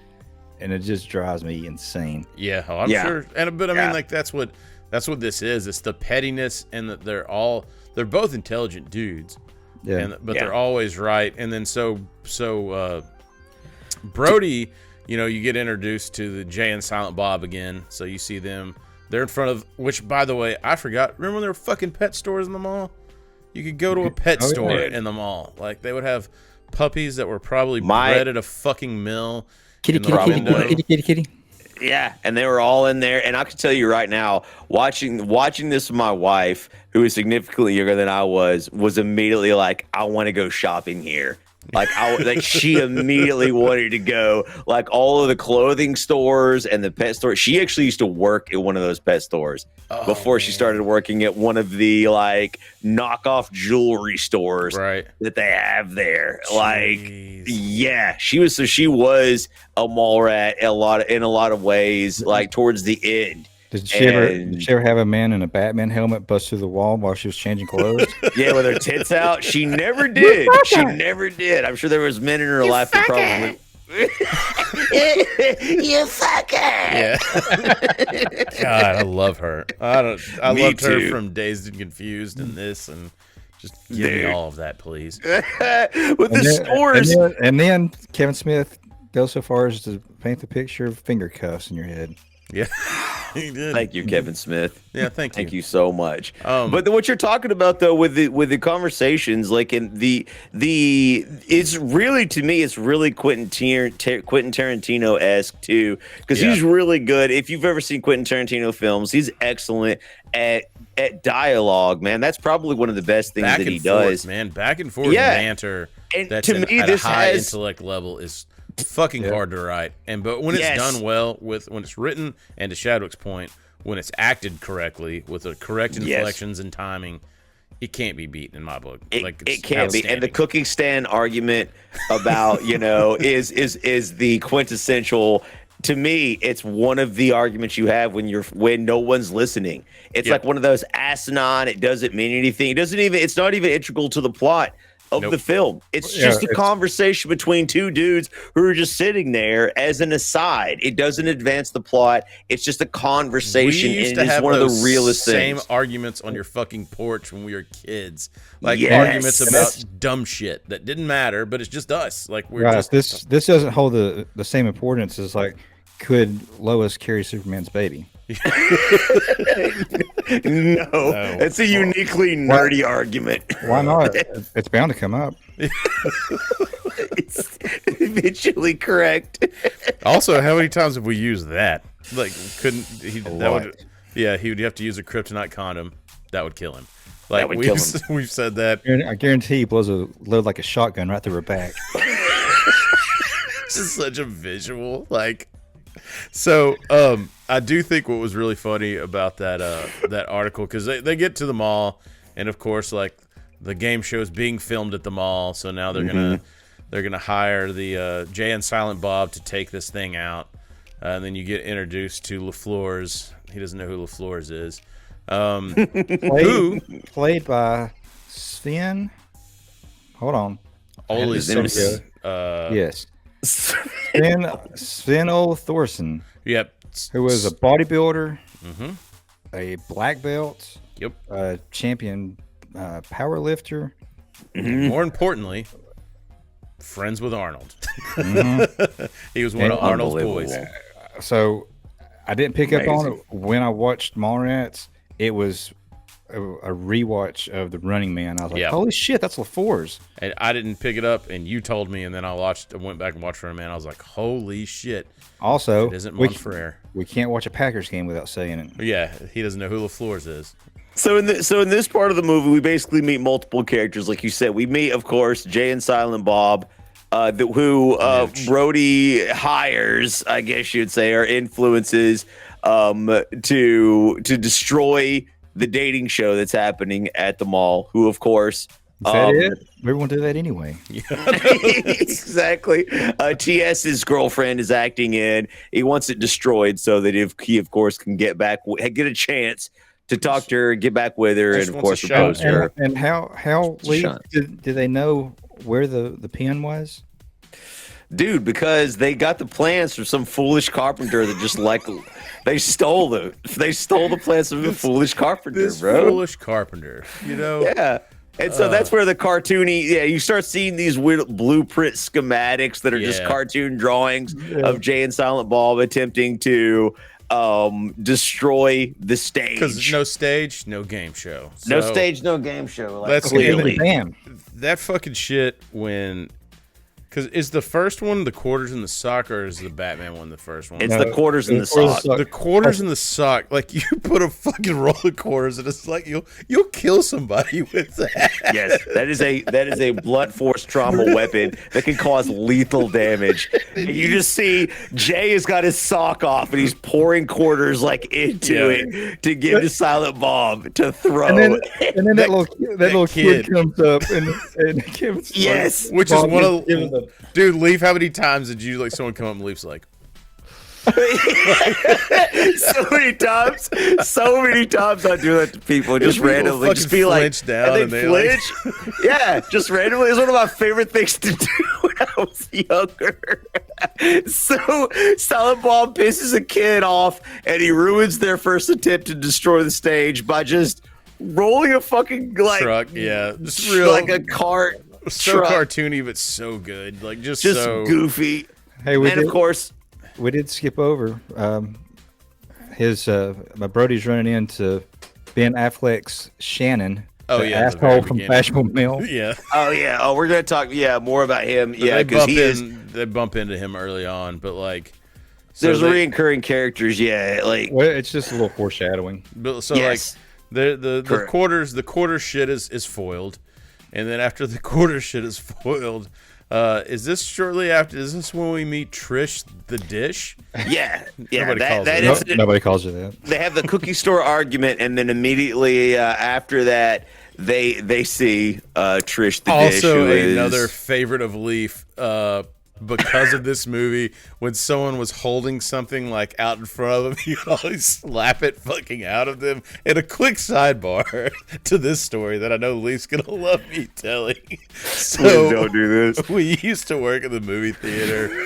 And it just drives me insane. Yeah, I'm sure. But I mean, like that's what this is. It's the pettiness, and that they're both intelligent dudes. Yeah. But they're always right. And then so Brody, you get introduced to the Jay and Silent Bob again. So you see them. They're in front of, which by the way, I forgot. Remember when there were fucking pet stores in the mall? You could go to a pet store in the mall. Like they would have puppies that were probably bred at a fucking mill. Kitty. Yeah, and they were all in there. And I can tell you right now, watching this with my wife, who is significantly younger than I was immediately like, I want to go shopping here. Like she immediately wanted to go like all of the clothing stores and the pet stores. She actually used to work at one of those pet stores before she started working at one of the like knockoff jewelry stores that they have there. Jeez. Like, yeah, she was a mall rat in a lot of ways. Like towards the end. Did she ever have a man in a Batman helmet bust through the wall while she was changing clothes? Yeah, with her tits out. She never did. She never did. I'm sure there was men in her life that probably. You fucker. Yeah. God, I love her. I loved her too. from Dazed and Confused and this, and just give me all of that, please. With the stores. And then Kevin Smith goes so far as to paint the picture of finger cuffs in your head. Yeah, he did. Thank you, Kevin Smith. Yeah, thank you. Thank you so much. But what you're talking about though with the conversations, like in it's really, to me, it's really Quentin Tarantino-esque too, because he's really good. If you've ever seen Quentin Tarantino films, he's excellent at dialogue, man. That's probably one of the best things that he does, man. Back and forth banter. And that's to me, at this a high has intellect level is fucking hard to write, but when it's done well, when it's written, and to Shadwick's point, when it's acted correctly with the correct inflections and timing, it can't be beaten in my book. It can't be. And the cooking stand argument about is the quintessential. To me, it's one of the arguments you have when no one's listening. It's like one of those asinine. It doesn't mean anything. It's not even integral to the plot of the film. It's just a conversation between two dudes who are just sitting there as an aside. It doesn't advance the plot. It's just a conversation. We used to and have it's one of the those realest same things. arguments on your fucking porch when we were kids. Like arguments about dumb shit that didn't matter, but it's just us. Like we're just this doesn't hold the same importance as like, could Lois carry Superman's baby? No, it's a uniquely nerdy argument. Why not? It's bound to come up. It's eventually correct. Also, how many times have we used that? Like, he would have to use a kryptonite condom. That would kill him. Like we've said that. I guarantee he blows a load like a shotgun right through her back. This is such a visual, like. So, I do think what was really funny about that article, because they get to the mall, and of course, like the game show is being filmed at the mall, so now they're gonna hire the Jay and Silent Bob to take this thing out, and then you get introduced to LaFleur's. He doesn't know who LaFleur's is. Played by Sven. Hold on. Ole Simpson. Yes. Sven Ole Thorson. Yep. Who was a bodybuilder, a black belt, a champion power lifter. More importantly, friends with Arnold. He was one of Arnold's boys. So I didn't pick up on it when I watched Mallrats. It was a rewatch of The Running Man. I was like, holy shit, that's LaFour's. And I didn't pick it up, and you told me, and then I went back and watched Running Man. I was like, holy shit. Also, it isn't Montfrere. We can't watch a Packers game without saying it. Yeah, he doesn't know who LaFleur's is. So in this part of the movie, we basically meet multiple characters. Like you said, we meet, of course, Jay and Silent Bob, who Brody hires, I guess you'd say, or influences to destroy the dating show that's happening at the mall. Who, of course, is that it? Everyone did that anyway. Exactly. TS's girlfriend is acting in. He wants it destroyed so that if he, of course, can get a chance to talk to her, get back with her, and of course propose to her. And how did they know where the pen was? Dude, because they got the plans from some foolish carpenter that just they stole the plans from the foolish carpenter, bro. Foolish carpenter, Yeah. And so that's where the cartoony, you start seeing these weird blueprint schematics that are just cartoon drawings of Jay and Silent Bob attempting to destroy the stage. Because no stage, no game show. No stage, no game show. That's clearly. That fucking shit when Because is the first one the quarters in the sock, or is the Batman one the first one? It's the quarters in the sock. The quarters in the sock. Like, you put a fucking roll of quarters, and it's like you'll kill somebody with that. Yes, that is a blunt force trauma weapon that can cause lethal damage. And you just see Jay has got his sock off, and he's pouring quarters like into it to give the silent bomb to throw. And then that little kid comes up and gives yes, which is one of the. Dude, Leaf, how many times did you like someone come up and Leaf's like so many times I do that to people, just randomly, just be like, down and they flinch. Yeah, just randomly. It's one of my favorite things to do when I was younger. So Silent Bob pisses a kid off, and he ruins their first attempt to destroy the stage by just rolling a fucking truck. Yeah, just real like a cart. So truck. cartoony, but so good. Like just so goofy. Hey, of course, we did skip over my Brody's running into Ben Affleck's Shannon. Oh yeah, asshole from Fashionable Mill. Yeah. Oh yeah. Oh, we're gonna talk more about him. But yeah, because they bump into him early on, but like there's reoccurring characters. Yeah, like it's just a little foreshadowing. But so like the quarter shit is foiled. And then after the quarter shit is foiled, is this shortly after? Is this when we meet Trish the Dish? Yeah. Nobody calls her that. They have the cookie store argument, and then immediately after that, they see Trish the Dish. Also, another favorite of Leaf. Because of this movie, when someone was holding something like out in front of them, he would always slap it fucking out of them. And a quick sidebar to this story that I know Leaf's gonna love me telling. So please don't do this. We used to work in the movie theater,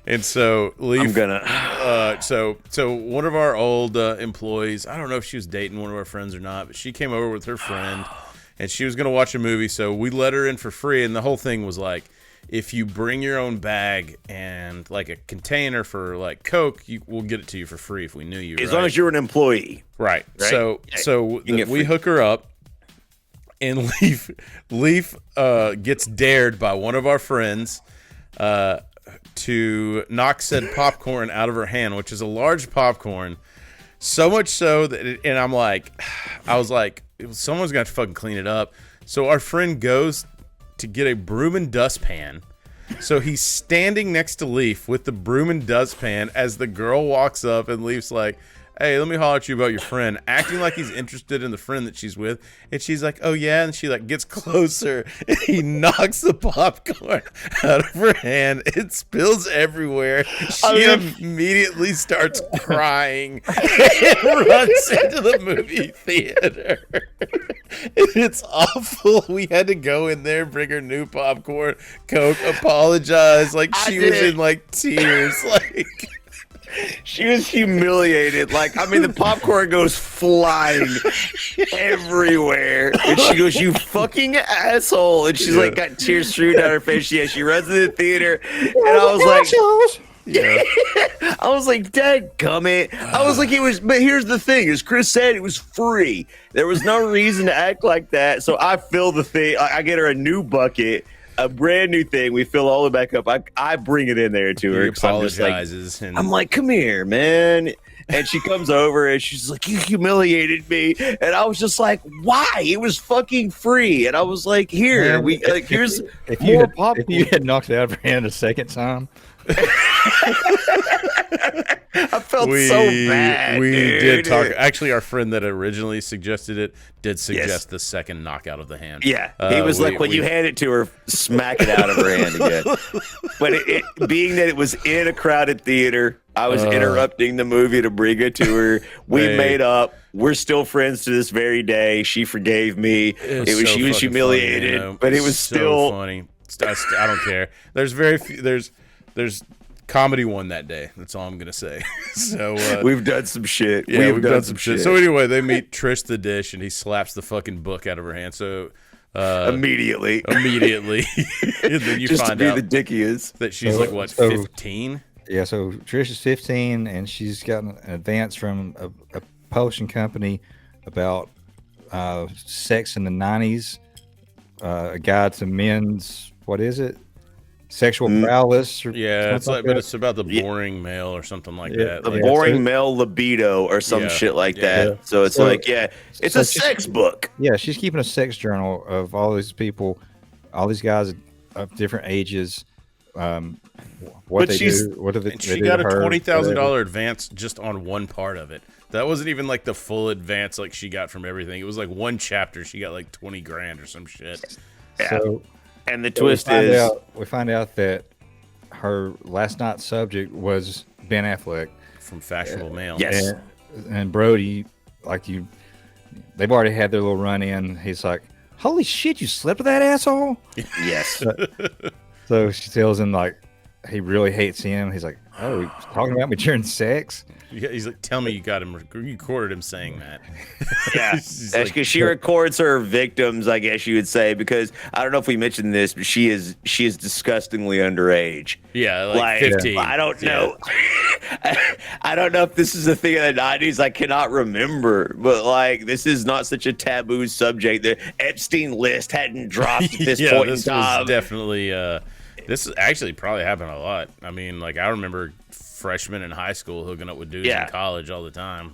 and so Leaf. So one of our old employees, I don't know if she was dating one of our friends or not, but she came over with her friend, and she was gonna watch a movie. So we let her in for free, and the whole thing was like, if you bring your own bag and like a container for like Coke, we'll get it to you for free if we knew you. As long as you're an employee, right? So we hook her up, and Leaf gets dared by one of our friends to knock said popcorn out of her hand, which is a large popcorn. So much so that, and I was like, someone's got to fucking clean it up. So our friend goes to get a broom and dustpan. So he's standing next to Leaf with the broom and dustpan as the girl walks up, and Leaf's like, hey, let me holler at you about your friend, acting like he's interested in the friend that she's with. And she's like, oh yeah, and she like gets closer, and he knocks the popcorn out of her hand. It spills everywhere. She immediately starts crying and runs into the movie theater. It's awful. We had to go in there, bring her new popcorn, Coke, apologize. Like she was in like tears. Like she was humiliated. Like, I mean, the popcorn goes flying everywhere. And she goes, you fucking asshole. And she's like, got tears streaming down her face. Yeah, she runs into the theater. And I was like, I was like, dadgummit. I was like, but here's the thing, as Chris said, it was free. There was no reason to act like that. So I fill the thing. I get her a new bucket, a brand new thing. We fill all the back up. I bring it in there to her. He apologizes. I'm like, come here, man. And she comes over and she's like, you humiliated me. And I was just like, why? It was fucking free. And I was like, here, man, here's more popcorn. If you had knocked it out of her hand a second time, I felt so bad. We dude. did talk. Actually, our friend that originally suggested it did suggest the second knockout of the hand. Yeah, he was like, when you hand it to her, smack it out of her hand again. But being that it was in a crowded theater, I was interrupting the movie to bring it to her. We made up. We're still friends to this very day. She forgave me. She was humiliated, funny, but it was so still funny. I don't care. There's very few. There's comedy won that day. That's all I'm gonna say. So we've done some shit. Yeah, we've done some shit. So anyway, they meet Trish the Dish, and he slaps the fucking book out of her hand. So immediately, and then you just find to be out the dick he is. That she's like what, 15? Yeah. So Trish is 15, and she's gotten an advance from a publishing company about sex in the 90s. A guide to men's. What is it? sexual prowess. Or Yeah, it's like, that. but it's about the boring male or something like that. The Like, boring male libido or some shit like that. Yeah. So it's it's a sex book. Yeah, she's keeping a sex journal of all these people, all these guys of different ages. What they do, what do they, and they she do got to a her, $20,000 advance just on one part of it. That wasn't even like the full advance like she got from everything. It was like one chapter. She got like 20 grand or some shit. So, and the twist is we find out that her last night's subject was Ben Affleck from Fashionable Male. Yes, and Brody, they've already had their little run in. He's like, "Holy shit, you slept with that asshole!" Yes. So she tells him he really hates him. He's like, "Oh, he's talking about me during sex." Yeah, he's like, "Tell me you got him. You recorded him saying that." Yeah, that's because she records her victims, I guess you would say. Because I don't know if we mentioned this, but she is disgustingly underage. Yeah, like 15. I don't know. I don't know if this is a thing of the 90s. I cannot remember, but this is not such a taboo subject. The Epstein list hadn't dropped at this point in time. Was definitely. This is actually probably happened a lot. I mean, I remember freshmen in high school hooking up with dudes in college all the time.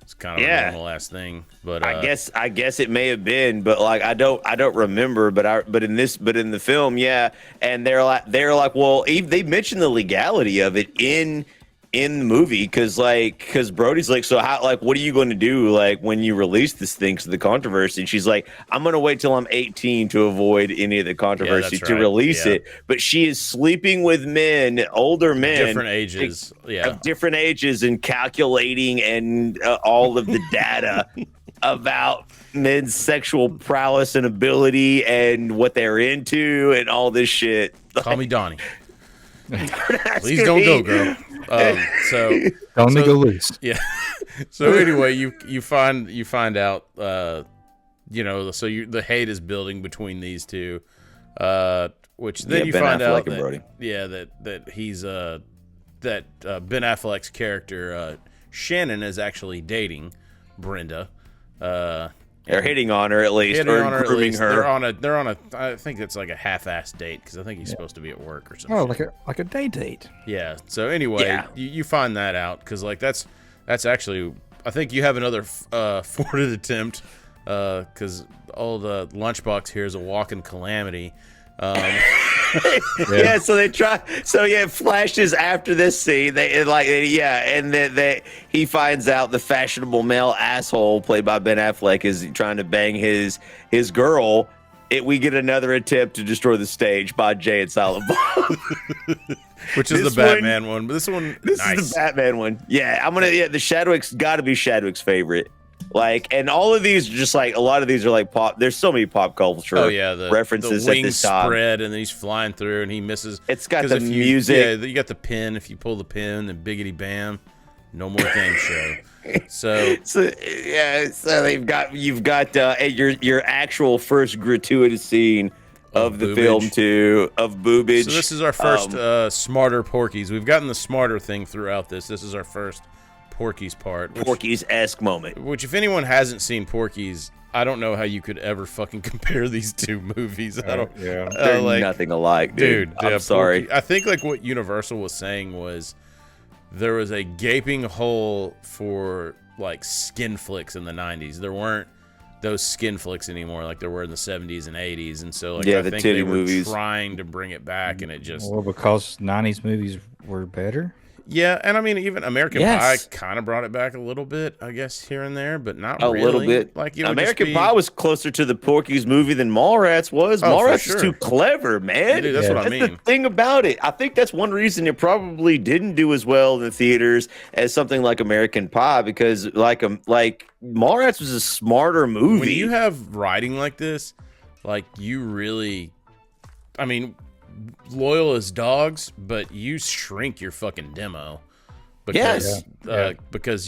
It's kind of a normal ass thing. But I guess it may have been, but I don't remember. But in the film, yeah. And they're like, well, they mentioned the legality of it in the movie because Brody's like, so how, what are you going to do when you release this thing to the controversy? And she's like, I'm going to wait till I'm 18 to avoid any of the controversy to release it. But she is sleeping with older men, different ages, of different ages, and calculating and all of the data about men's sexual prowess and ability and what they're into and all this shit. Call me Donnie. Please don't go, girl. Don't go loose. Yeah. So anyway, you find out, so the hate is building between these two, which then you Ben find Affleck out and Brody. that he's Ben Affleck's character Shannon is actually dating Brenda. They're hitting on her at least, or grooming her. They're on a. I think it's like a half-assed date because I think he's supposed to be at work or something. Oh, like a day date. Yeah. So anyway, you find that out because that's actually, I think you have another forwarded attempt because all the lunchbox here is a walking calamity. Yeah, so they try. So it flashes after this scene. And then he finds out the fashionable male asshole played by Ben Affleck is trying to bang his girl. We get another attempt to destroy the stage by Jay and Silent Bob, which is the Batman one. But this is the Batman one. Yeah, the Shadwick's got to be Shadwick's favorite. And all of these are just a lot of these are pop. There's so many pop culture references the at this time. Spread, and then he's flying through, and he misses. It's got the music. Yeah, you got the pin. If you pull the pin, then biggity bam, no more game show. So you've got your actual first gratuitous scene of the boobage. film too, of boobage. So this is our first smarter Porky's. We've gotten the smarter thing throughout this. This is our first Porky's part. Porky's-esque moment. Which, if anyone hasn't seen Porky's, I don't know how you could ever fucking compare these two movies. I don't. They're nothing alike, dude. I'm sorry. Porky, I think what Universal was saying was there was a gaping hole for skin flicks in the 90s. There weren't those skin flicks anymore like there were in the 70s and 80s, and so I the think titty they were movies. trying to bring it back, and it just because 90s movies were better. Yeah, and I mean, even American Pie kind of brought it back a little bit, I guess, here and there, but not really. A little bit. American Pie was closer to the Porky's movie than Mallrats was. Mallrats is too clever, man. Dude, that's what I mean. That's the thing about it. I think that's one reason it probably didn't do as well in the theaters as something like American Pie, because Mallrats was a smarter movie. When you have writing like this, you really, I mean, loyal as dogs, but you shrink your fucking demo because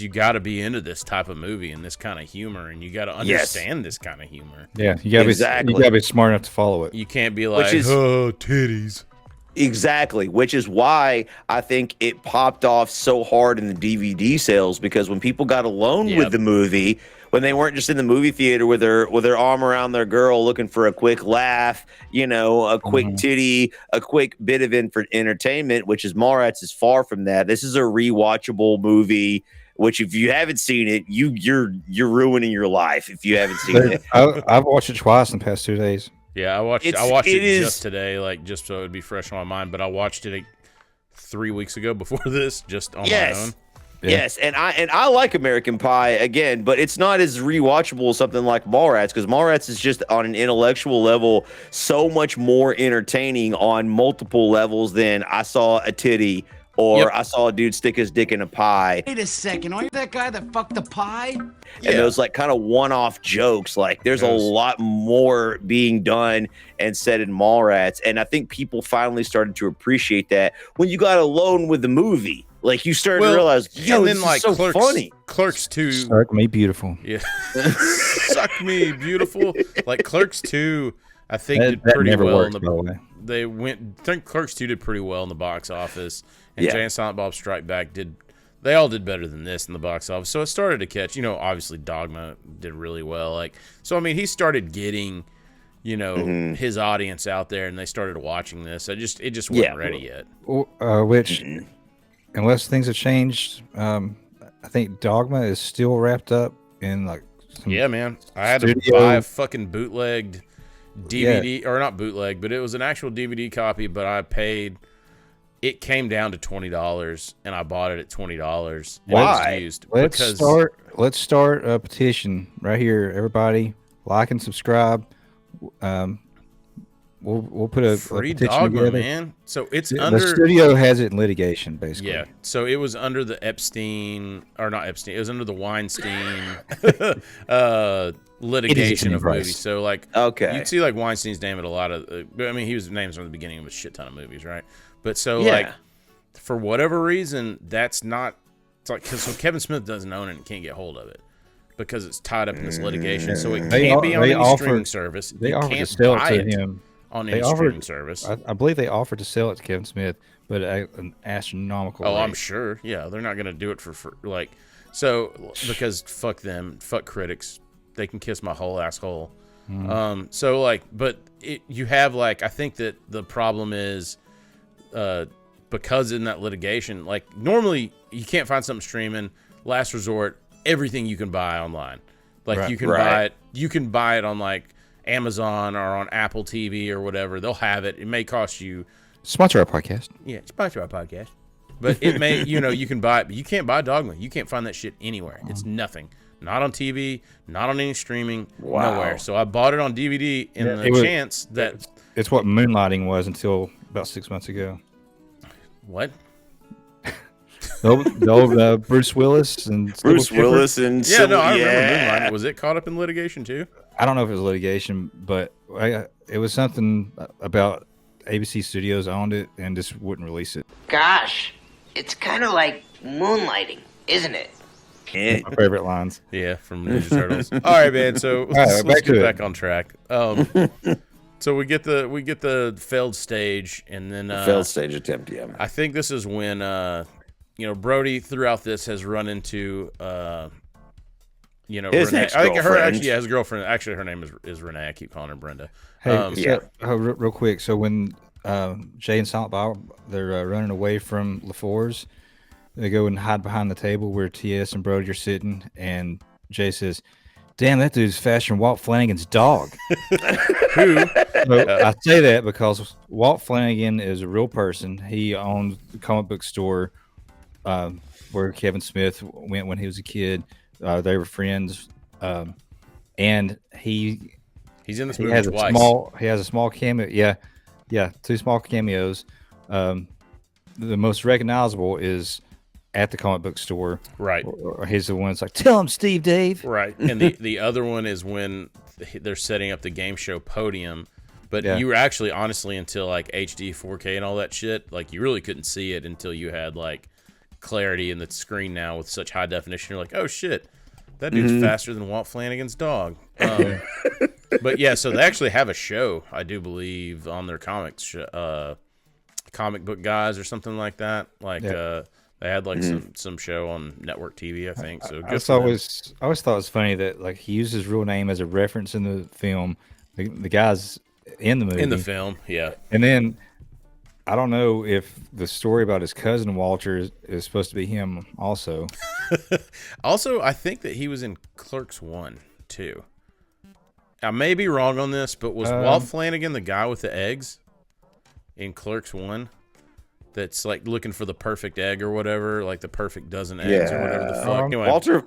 you got to be into this type of movie and this kind of humor, and you got to understand this kind of humor. Yeah, you gotta be smart enough to follow it. You can't be like, oh, titties. Exactly, which is why I think it popped off so hard in the DVD sales, because when people got alone with the movie, when they weren't just in the movie theater with their arm around their girl looking for a quick laugh, a quick titty, a quick bit of entertainment, which is Mallrats is far from that. This is a rewatchable movie, which if you haven't seen it, you're ruining your life if you haven't seen it. I've watched it twice in the past 2 days. Yeah, I watched it just today, like just so it would be fresh on my mind. But I watched it 3 weeks ago before this, just on my own. Yeah. Yes, and I like American Pie again, but it's not as rewatchable as something like Mallrats, because Mallrats is just on an intellectual level so much more entertaining on multiple levels than I saw a titty or I saw a dude stick his dick in a pie. Wait a second, are you that guy that fucked the pie? And those like kind of one-off jokes, like there's a lot more being done and said in Mallrats, and I think people finally started to appreciate that when you got alone with the movie. Like you started to realize, yo, this is so funny. Clerks 2. Suck me beautiful. Yeah. Suck me beautiful. Like Clerks 2, I think did pretty well. I think Clerks 2 did pretty well in the box office. And Jay and Silent Bob Strike Back they all did better than this in the box office. So it started to catch, obviously Dogma did really well. He started getting, his audience out there, and they started watching this. It just wasn't ready yet. Which, unless things have changed, I think Dogma is still wrapped up in Yeah, man. I had to buy a fucking bootlegged DVD, or not bootleg, but it was an actual DVD copy, but I paid... It came down to $20, and I bought it at $20. Why? Let's start a petition right here, everybody. Like and subscribe. We'll put a free petition Dogma, together. Man. So it's the studio has it in litigation, basically. Yeah. So it was under the Epstein, or not Epstein. It was under the Weinstein litigation of movies. So you'd see Weinstein's name at a lot of. He was named from the beginning of a shit ton of movies, right? But for whatever reason, that's not. So Kevin Smith doesn't own it and can't get hold of it because it's tied up in this litigation. So it can't be on any streaming service. They offered to sell it to him on any streaming service. I believe they offered to sell it to Kevin Smith, but at an astronomical rate. I'm sure. Yeah, they're not going to do it for because fuck them, fuck critics. They can kiss my whole asshole. But you have I think that the problem is. Because in that litigation, normally you can't find something streaming. Last resort, everything you can buy online. You can buy it on Amazon or on Apple TV or whatever. They'll have it. It may cost you. Sponsor our podcast. Yeah, sponsor our podcast. But it may, you can buy it, but you can't buy Dogma. You can't find that shit anywhere. It's nothing. Not on TV, not on any streaming, nowhere. So I bought it on DVD in the chance that. It's what Moonlighting was until about 6 months ago. What? The old Bruce Willis and I remember Moonlighting. Was it caught up in litigation too? I don't know if it was litigation, but it was something about ABC Studios owned it and just wouldn't release it. Gosh, it's kind of like moonlighting, isn't it? My favorite lines. Yeah, from Ninja Turtles. All right, man. So let's get back on track. So we get the failed stage, and then failed stage attempt. Yeah, I think this is when Brody throughout this has run into his Renee. I think his girlfriend. Actually, her name is Renee. I keep calling her Brenda. Hey, real quick. So when Jay and Silent Bob they're running away from LaFour's, they go and hide behind the table where TS and Brody are sitting, and Jay says, "Damn, that dude's faster than Walt Flanagan's dog." Who? I say that because Walt Flanagan is a real person. He owned the comic book store where Kevin Smith went when he was a kid. They were friends, and he's in this movie twice. He has a small cameo. Yeah, 2 small cameos. The most recognizable is at the comic book store, right? Or he's the one that's like, "Tell him, Steve Dave." Right, and the other one is when they're setting up the game show podium. But you were actually, honestly, until HD 4K and all that shit, you really couldn't see it until you had clarity in the screen now with such high definition. You're like, oh shit, that dude's faster than Walt Flanagan's dog. But yeah, so they actually have a show, I do believe, on their comic book guys or something like that. They had like some show on network TV, I think. So I always thought it was funny that like he used his real name as a reference in the film. The guy's in the movie. In the film, yeah. And then I don't know if the story about his cousin Walter is supposed to be him also. Also, I think that he was in Clerks 1 too. I may be wrong on this, but was Walt Flanagan the guy with the eggs in Clerks 1? That's like looking for the perfect egg or whatever, like the perfect dozen eggs or whatever the fuck. Anyway.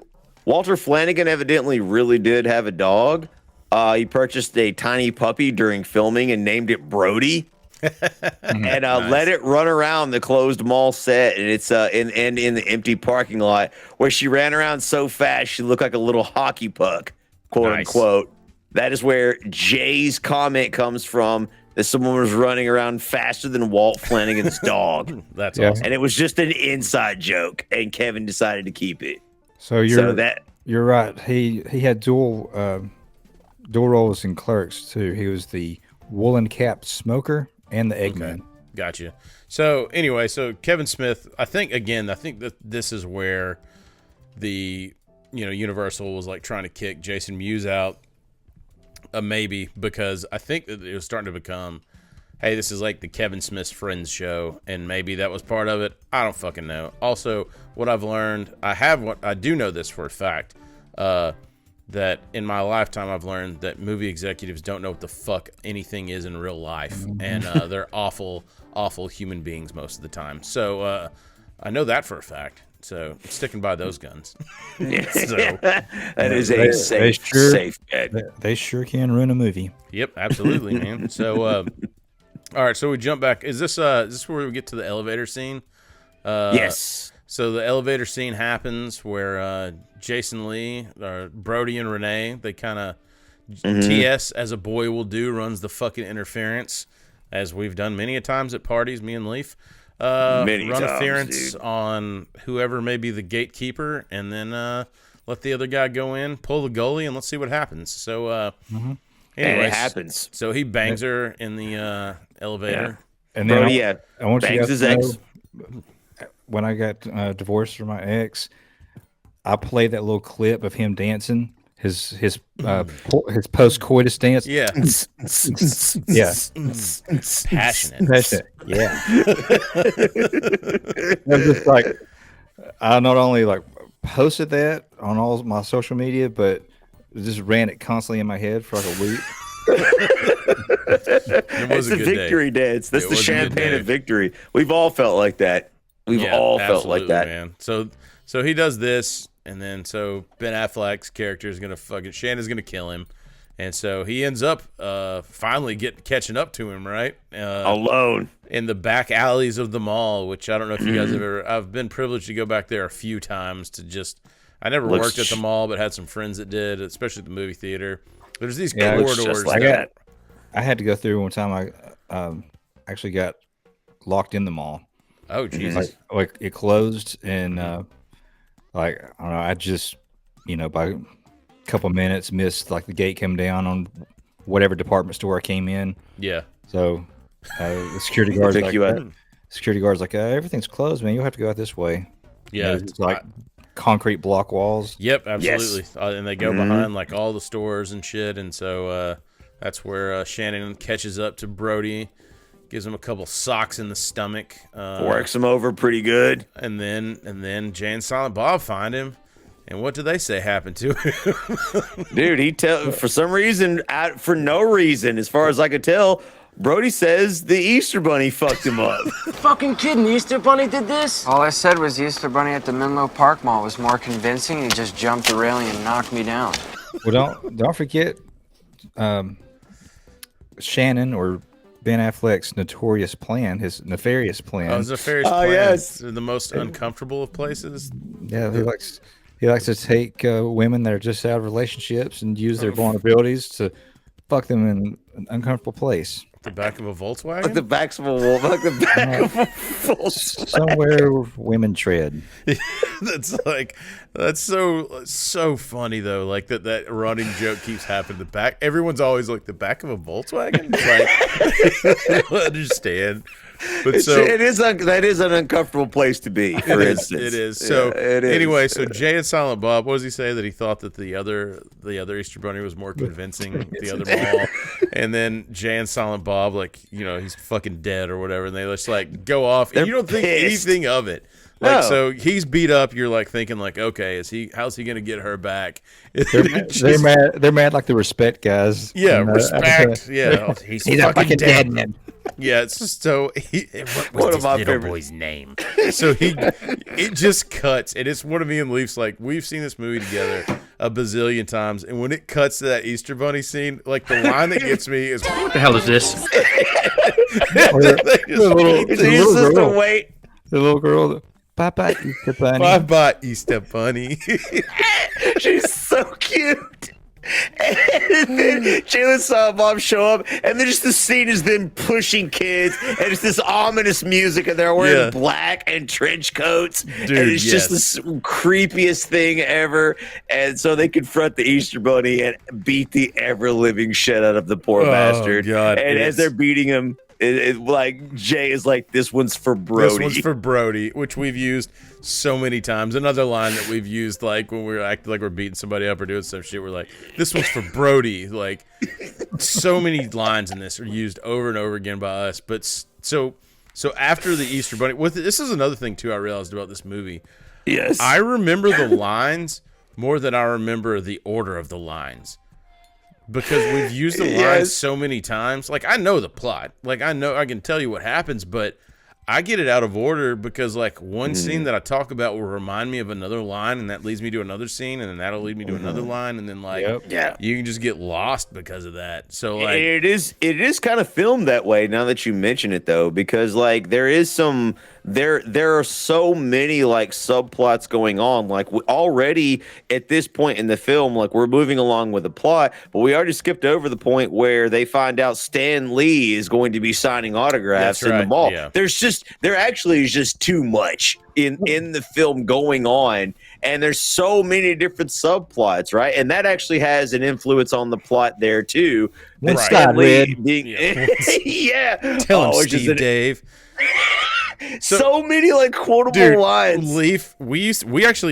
Walter Flanagan evidently really did have a dog. He purchased a tiny puppy during filming and named it Brody. And Nice. let it run around the closed mall set, and it's in the empty parking lot where she ran around so fast she looked like a little hockey puck, quote unquote. That is where Jay's comment comes from. That someone was running around faster than Walt Flanagan's dog. That's awesome. And it was just an inside joke, and Kevin decided to keep it. So you're right. He had dual roles in Clerks too. He was the woolen capped smoker and the Eggman. Okay. Gotcha. So anyway, so Kevin Smith, I think that this is where the Universal was like trying to kick Jason Mewes out. Maybe because I think that it was starting to become, hey, this is like the Kevin Smith's Friends show, and maybe that was part of it. I don't fucking know. Also, what I've learned, I do know this for a fact, that in my lifetime I've learned that movie executives don't know what the fuck anything is in real life, and they're awful human beings most of the time. So I know that for a fact. So I'm sticking by those guns. So, that is a safe bet. They sure can ruin a movie. Yep, absolutely, man. So, all right, so we jump back. Is this where we get to the elevator scene? Yes. So the elevator scene happens where Jason Lee, Brody, and Renee, they kind of TS, as a boy will do, runs the fucking interference, as we've done many a times at parties, me and Leaf. Run interference on whoever may be the gatekeeper, and then let the other guy go in, pull the goalie, and let's see what happens. So, anyways, and it happens. So he bangs her in the elevator. Yeah. And then I want you guys to know, when I got divorced from my ex, I played that little clip of him dancing. His post-coitus dance. Yeah. Passionate. Yeah. It was just like, I not only like posted that on all my social media, but just ran it constantly in my head for like a week. It's the victory dance. That's the champagne of victory. We've all felt like that. We've all felt like that, man. So he does this. And then so Ben Affleck's character is gonna Shannon's gonna kill him, and so he ends up finally catching up to him, right? Alone in the back alleys of the mall, which I don't know if you guys have ever. I've been privileged to go back there a few times to just. I never worked at the mall, but had some friends that did, especially at the movie theater. There's these corridors. I had to go through one time. I actually got locked in the mall. Oh Jesus! Like it closed and. Like, I don't know, I just, by a couple minutes missed, like, the gate came down on whatever department store I came in. Yeah. So, the security guard's like, everything's closed, man. You'll have to go out this way. Yeah. It's like concrete block walls. Yep, absolutely. Yes. And they go behind, like, all the stores and shit. And so that's where Shannon catches up to Brody. Gives him a couple socks in the stomach. Works him over pretty good. And then Jay and Silent Bob find him. And what do they say happened to him? Dude, for some reason, for no reason, as far as I could tell, Brody says the Easter Bunny fucked him up. Fucking kidding, the Easter Bunny did this? All I said was the Easter Bunny at the Menlo Park Mall was more convincing. He just jumped the railing and knocked me down. Well, don't forget Shannon or Ben Affleck's notorious plan, his nefarious plan. Oh, his nefarious plan. Yes. The most uncomfortable of places. Yeah, he likes to take women that are just out of relationships and use their vulnerabilities to fuck them in an uncomfortable place. The back of a Volkswagen? Like the back of a Volkswagen. Somewhere women tread. That's so funny though. Like that running joke keeps happening. Everyone's always like the back of a Volkswagen. Like, I don't understand. But so that is an uncomfortable place to be. For instance, it is. So it is. anyway, so Jay and Silent Bob, what does he say that he thought that the other Easter Bunny was more convincing, the other mall, and then Jay and Silent Bob, like, you know, he's fucking dead or whatever, and they just like go off, and you don't think anything of it. Like, No. so he's beat up. You're like thinking, like, okay, how's he gonna get her back? They're mad. They're mad like the respect guys. Yeah, And, respect. Yeah, he's a fucking dead man. Yeah, it's just so One of my favorite boy's name. So it just cuts, and it's one of me and Leaf's like, we've seen this movie together a bazillion times, and when it cuts to that Easter Bunny scene, like the line that gets me is, "What the hell is this?" The little girl. Bye bye Easter Bunny. Bye bye Easter Bunny. She's so cute. And then Jalen and Silent Bob show up, and then just the scene is them pushing kids, and it's this ominous music, and they're wearing black and trench coats, Dude, and it's just the creepiest thing ever. And so they confront the Easter Bunny and beat the ever living shit out of the poor bastard. God, and as they're beating him, like Jay is like, "This one's for Brody." This one's for Brody, which we've used so many times. Another line that we've used, like when we're acting like we're beating somebody up or doing some shit, we're like, "This one's for Brody." Like, so many lines in this are used over and over again by us. But so after the Easter Bunny, this is another thing too I realized about this movie. Yes, I remember the lines more than I remember the order of the lines. Because we've used the lines so many times. Like, I know the plot. Like, I can tell you what happens, but I get it out of order because, like, one scene that I talk about will remind me of another line, and that leads me to another scene, and then that'll lead me to another line, and then, like, you can just get lost because of that. So, like, it is kind of filmed that way now that you mention it, though, because, like, there are so many, like, subplots going on. Like, already at this point in the film, like, we're moving along with the plot, but we already skipped over the point where they find out Stan Lee is going to be signing autographs in the mall. Yeah. There actually is just too much in the film going on, and there's so many different subplots, right? And that actually has an influence on the plot there too. One side red. Tell him, Steve Dave. So many like quotable lines. Leaf, we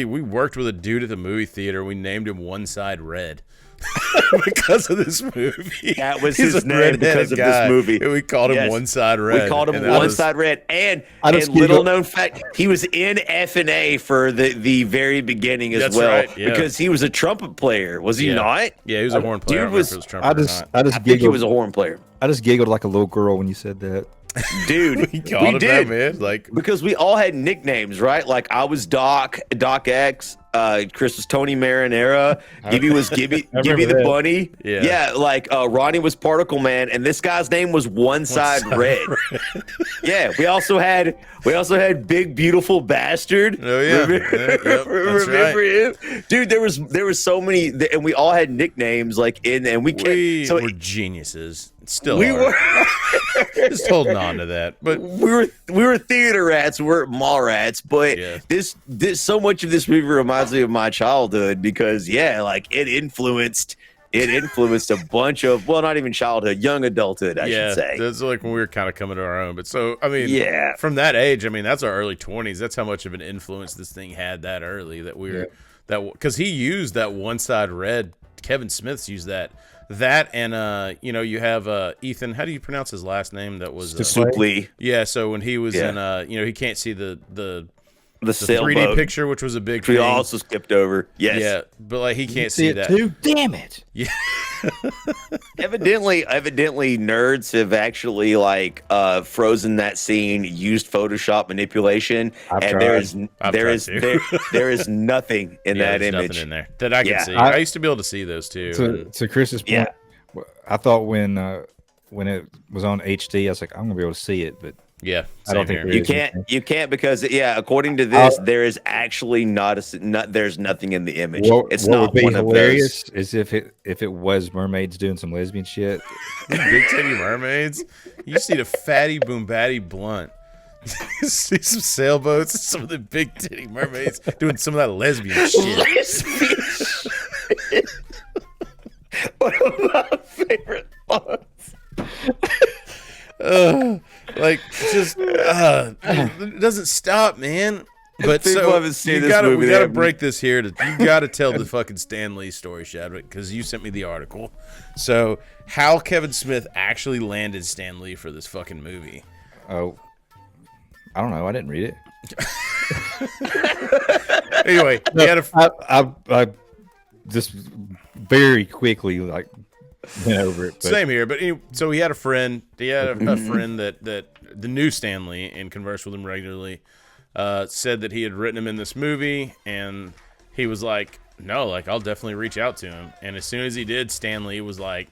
worked with a dude at the movie theater. We named him One Side Red. Because of this movie. That was his name because of this movie. And we called him One Side Red. We called him One Side Red. And little known fact, he was in F&A for the very beginning as well. Right, yeah. Because he was a trumpet player. Was he not? Yeah, he was a horn player. I think he was a horn player. I just giggled like a little girl when you said that. Dude, we called him that, man. Like, because we all had nicknames, right? Like, I was Doc X. Chris was Tony Marinara. Gibby was Gibby the Bunny. Yeah, like Ronnie was Particle Man, and this guy's name was One Side Red. Yeah, we also had Big Beautiful Bastard. Oh yeah, remember him, dude? There was so many, and we all had nicknames like and we were geniuses. Still, were just holding on to that. But we were theater rats. We weren't Mallrats. But this so much of this movie reminds me of my childhood because like it influenced a bunch of, well, not even childhood, young adulthood, I should say. That's like when we were kind of coming to our own. But so, I mean, from that age, I mean, that's our early 20s. That's how much of an influence this thing had that early that we were, because he used that One Side Red. Kevin Smith's used that. That and you have Ethan. How do you pronounce his last name? That was Suplee. Yeah. So when he was in, he can't see the 3D picture, which was a big we thing. also skipped over. Yes. Yeah, but like he can't see that. Too. Damn it. Yeah. Evidently, nerds have actually like frozen that scene, used Photoshop manipulation, there is nothing in that image. Nothing in there that I can see. I used to be able to see those too. To Chris's point, I thought when it was on HD, I was like, I'm gonna be able to see it, but yeah, I don't think you can't because according to this, there is actually there's nothing in the image. It's not would be one hilarious of those. is if it was mermaids doing some lesbian shit. Big titty mermaids. You just need a fatty boom batty blunt. See some sailboats, some of the big titty mermaids doing some of that lesbian shit. One of my favorite thoughts. Like, just it doesn't stop, man. But people so haven't seen you this gotta, movie, we they gotta haven't- break this here. You gotta tell the fucking Stan Lee story, Shadwick, because you sent me the article. So how Kevin Smith actually landed Stan Lee for this fucking movie? Oh, I don't know. I didn't read it. Anyway, he had I just very quickly like went over it. But same here, but so he had a friend. He had a friend that the new Stan Lee, and conversed with him regularly. Said that he had written him in this movie, and he was like, no, like, I'll definitely reach out to him. And as soon as he did, Stan Lee was like,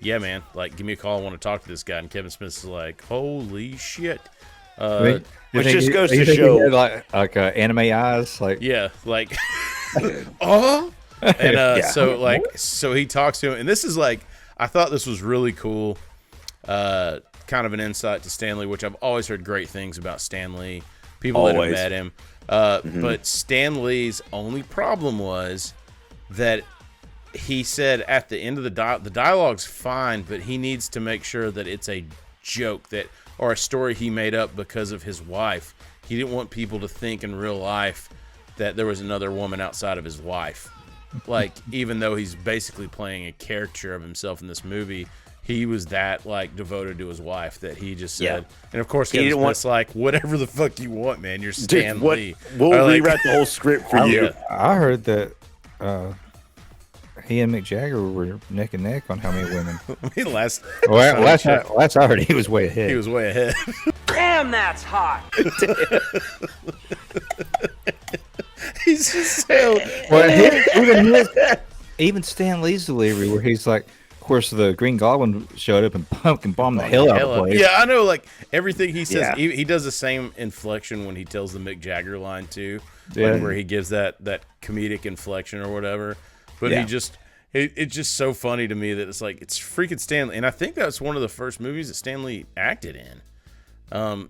yeah, man, like, give me a call. I want to talk to this guy. And Kevin Smith is like, holy shit. Which just goes to you think he show, had, like anime eyes, like yeah, like, and so he talks to him, and this is like, I thought this was really cool, kind of an insight to Stan Lee, which I've always heard great things about Stan Lee. People that have met him. But Stan Lee's only problem was that he said at the end of the dialogue's fine, but he needs to make sure that it's a joke or a story he made up because of his wife. He didn't want people to think in real life that there was another woman outside of his wife. Like, even though he's basically playing a caricature of himself in this movie, he was that, like, devoted to his wife that he just said. And, of course, Kevin Smith's like, whatever the fuck you want, man. You're Stan Lee. We'll rewrite the whole script for you. I heard that he and Mick Jagger were neck and neck on how many women. last I heard he was way ahead. He was way ahead. Damn, that's hot. He's just so... Well, even Stan Lee's delivery where he's like, of course, the Green Goblin showed up and pumpkin bombed the hell out of the place. Yeah, I know, like, everything he says, Yeah. he does the same inflection when he tells the Mick Jagger line, too. Yeah. Like, where he gives that comedic inflection or whatever. But Yeah. it's just so funny to me that it's like, it's freaking Stan Lee. And I think that's one of the first movies that Stan Lee acted in.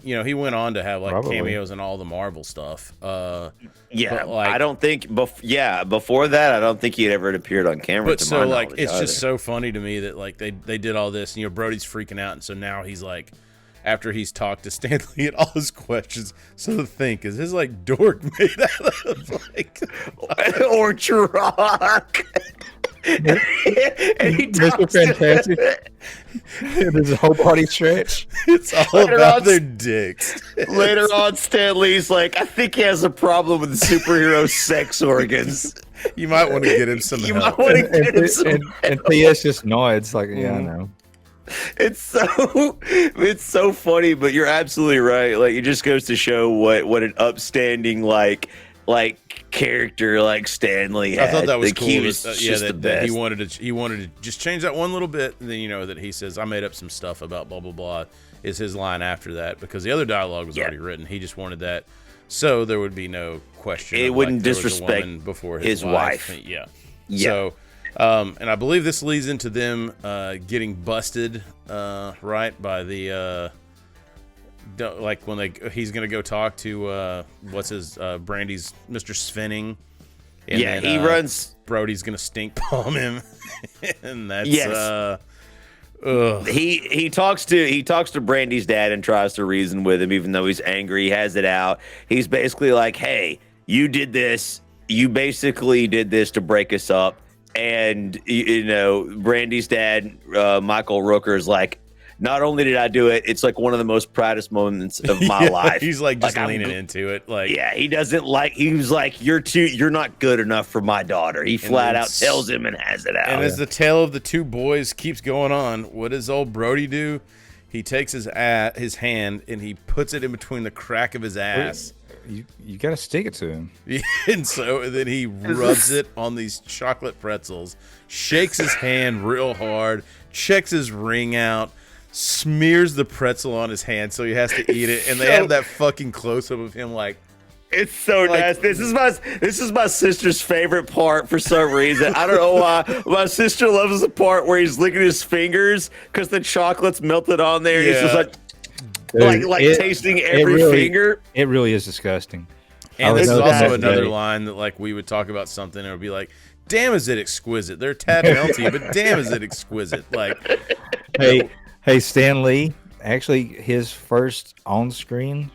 You know, he went on to have, like, Probably. cameos in all the Marvel stuff. Yeah, but, like, I don't think. Before that, I don't think he had ever appeared on camera. But to so, my like, knowledge it's either. just so funny to me that, like, they did all this, and, you know, Brody's freaking out, and so now he's like, after he's talked to Stan Lee and all his questions, so think, is his, like, dork made out of, like, Orchard Rock. And he Mr. talks to- Fantastic. There's a whole body stretch. it's all Later about on- their dicks. Later on, Stan Lee's like, I think he has a problem with superhero sex organs. You might want to get him some You help. might want to get him some. And PS just nods like, yeah, I know. It's so funny, but you're absolutely right. Like, it just goes to show what an upstanding like character like Stan Lee had. I thought that was Like, cool. He was that just the that best. he wanted to just change that one little bit, and then, you know, that he says, I made up some stuff about blah blah blah, is his line after that, because the other dialogue was already written. He just wanted that so there would be no question. It of, wouldn't like, there was a disrespect woman before his wife. Yeah. Yeah. So, and I believe this leads into them getting busted, right, by the like when he's gonna go talk to what's his Brandy's Mr. Svenning. And Yeah, then, he runs. Brody's gonna stink palm him, and that's Yes. He talks to Brandy's dad and tries to reason with him, even though he's angry. He has it out. He's basically like, "Hey, you did this. You basically did this to break us up." And you know, Brandy's dad, Michael Rooker, is like, "Not only did I do it, it's like one of the most proudest moments of my life." He's like just I'm leaning into it, like, yeah, he doesn't like. He was like, "You're not good enough for my daughter." He flat out tells him and has it out. And as the tale of the two boys keeps going on, what does old Brody do? He takes his hand and he puts it in between the crack of his ass. You got to stick it to him. And so then he rubs it on these chocolate pretzels, shakes his hand real hard, checks his ring out, smears the pretzel on his hand so he has to eat it. And they have that fucking close-up of him like, it's so nice. This is my sister's favorite part for some reason. I don't know why. My sister loves the part where he's licking his fingers because the chocolate's melted on there. He's just like tasting every finger. It really is disgusting. And this is also that's another great. line that, like, we would talk about something and it would be like, damn, is it exquisite? They're a tad melty, but damn, is it exquisite? Like, Hey, Stan Lee, actually his first on-screen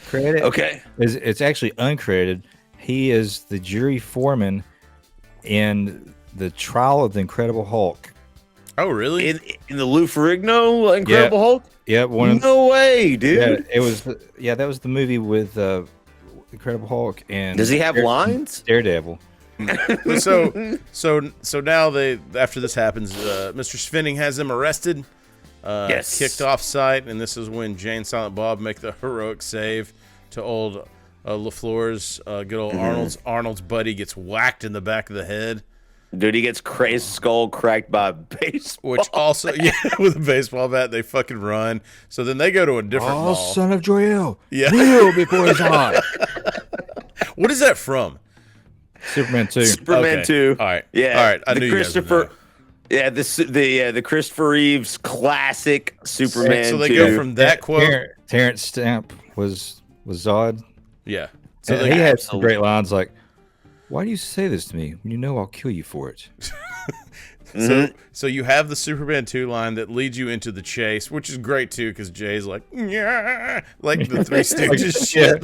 credit. Okay. It's actually uncredited. He is the jury foreman in the trial of the Incredible Hulk. Oh, really? In the Lou Ferrigno Incredible Hulk? Yeah, no way, dude. Yeah, it was. That was the movie with Incredible Hulk. And does he have lines? Daredevil. So now after this happens, Mr. Svenning has them arrested, yes, kicked off site, and this is when Jane, Silent Bob make the heroic save to old LaFleur's good old Arnold's buddy gets whacked in the back of the head. Dude, he gets his skull cracked by a baseball Which also, with a baseball bat, they fucking run. So then they go to a different mall. Son of Jor-El. Yeah. Kneel before his eye. What is that from? Superman 2. Superman 2. All right. Yeah. All right. I the knew Christopher. You guys would know. The Christopher Reeves classic Superman. So they 2. go from that quote. Terrence Stamp was Zod. Yeah. So he had some great lines like, "Why do you say this to me when you know I'll kill you for it?" So you have the Superman 2 line that leads you into the chase, which is great too, because Jay's like, yeah, like the Three Stooges shit,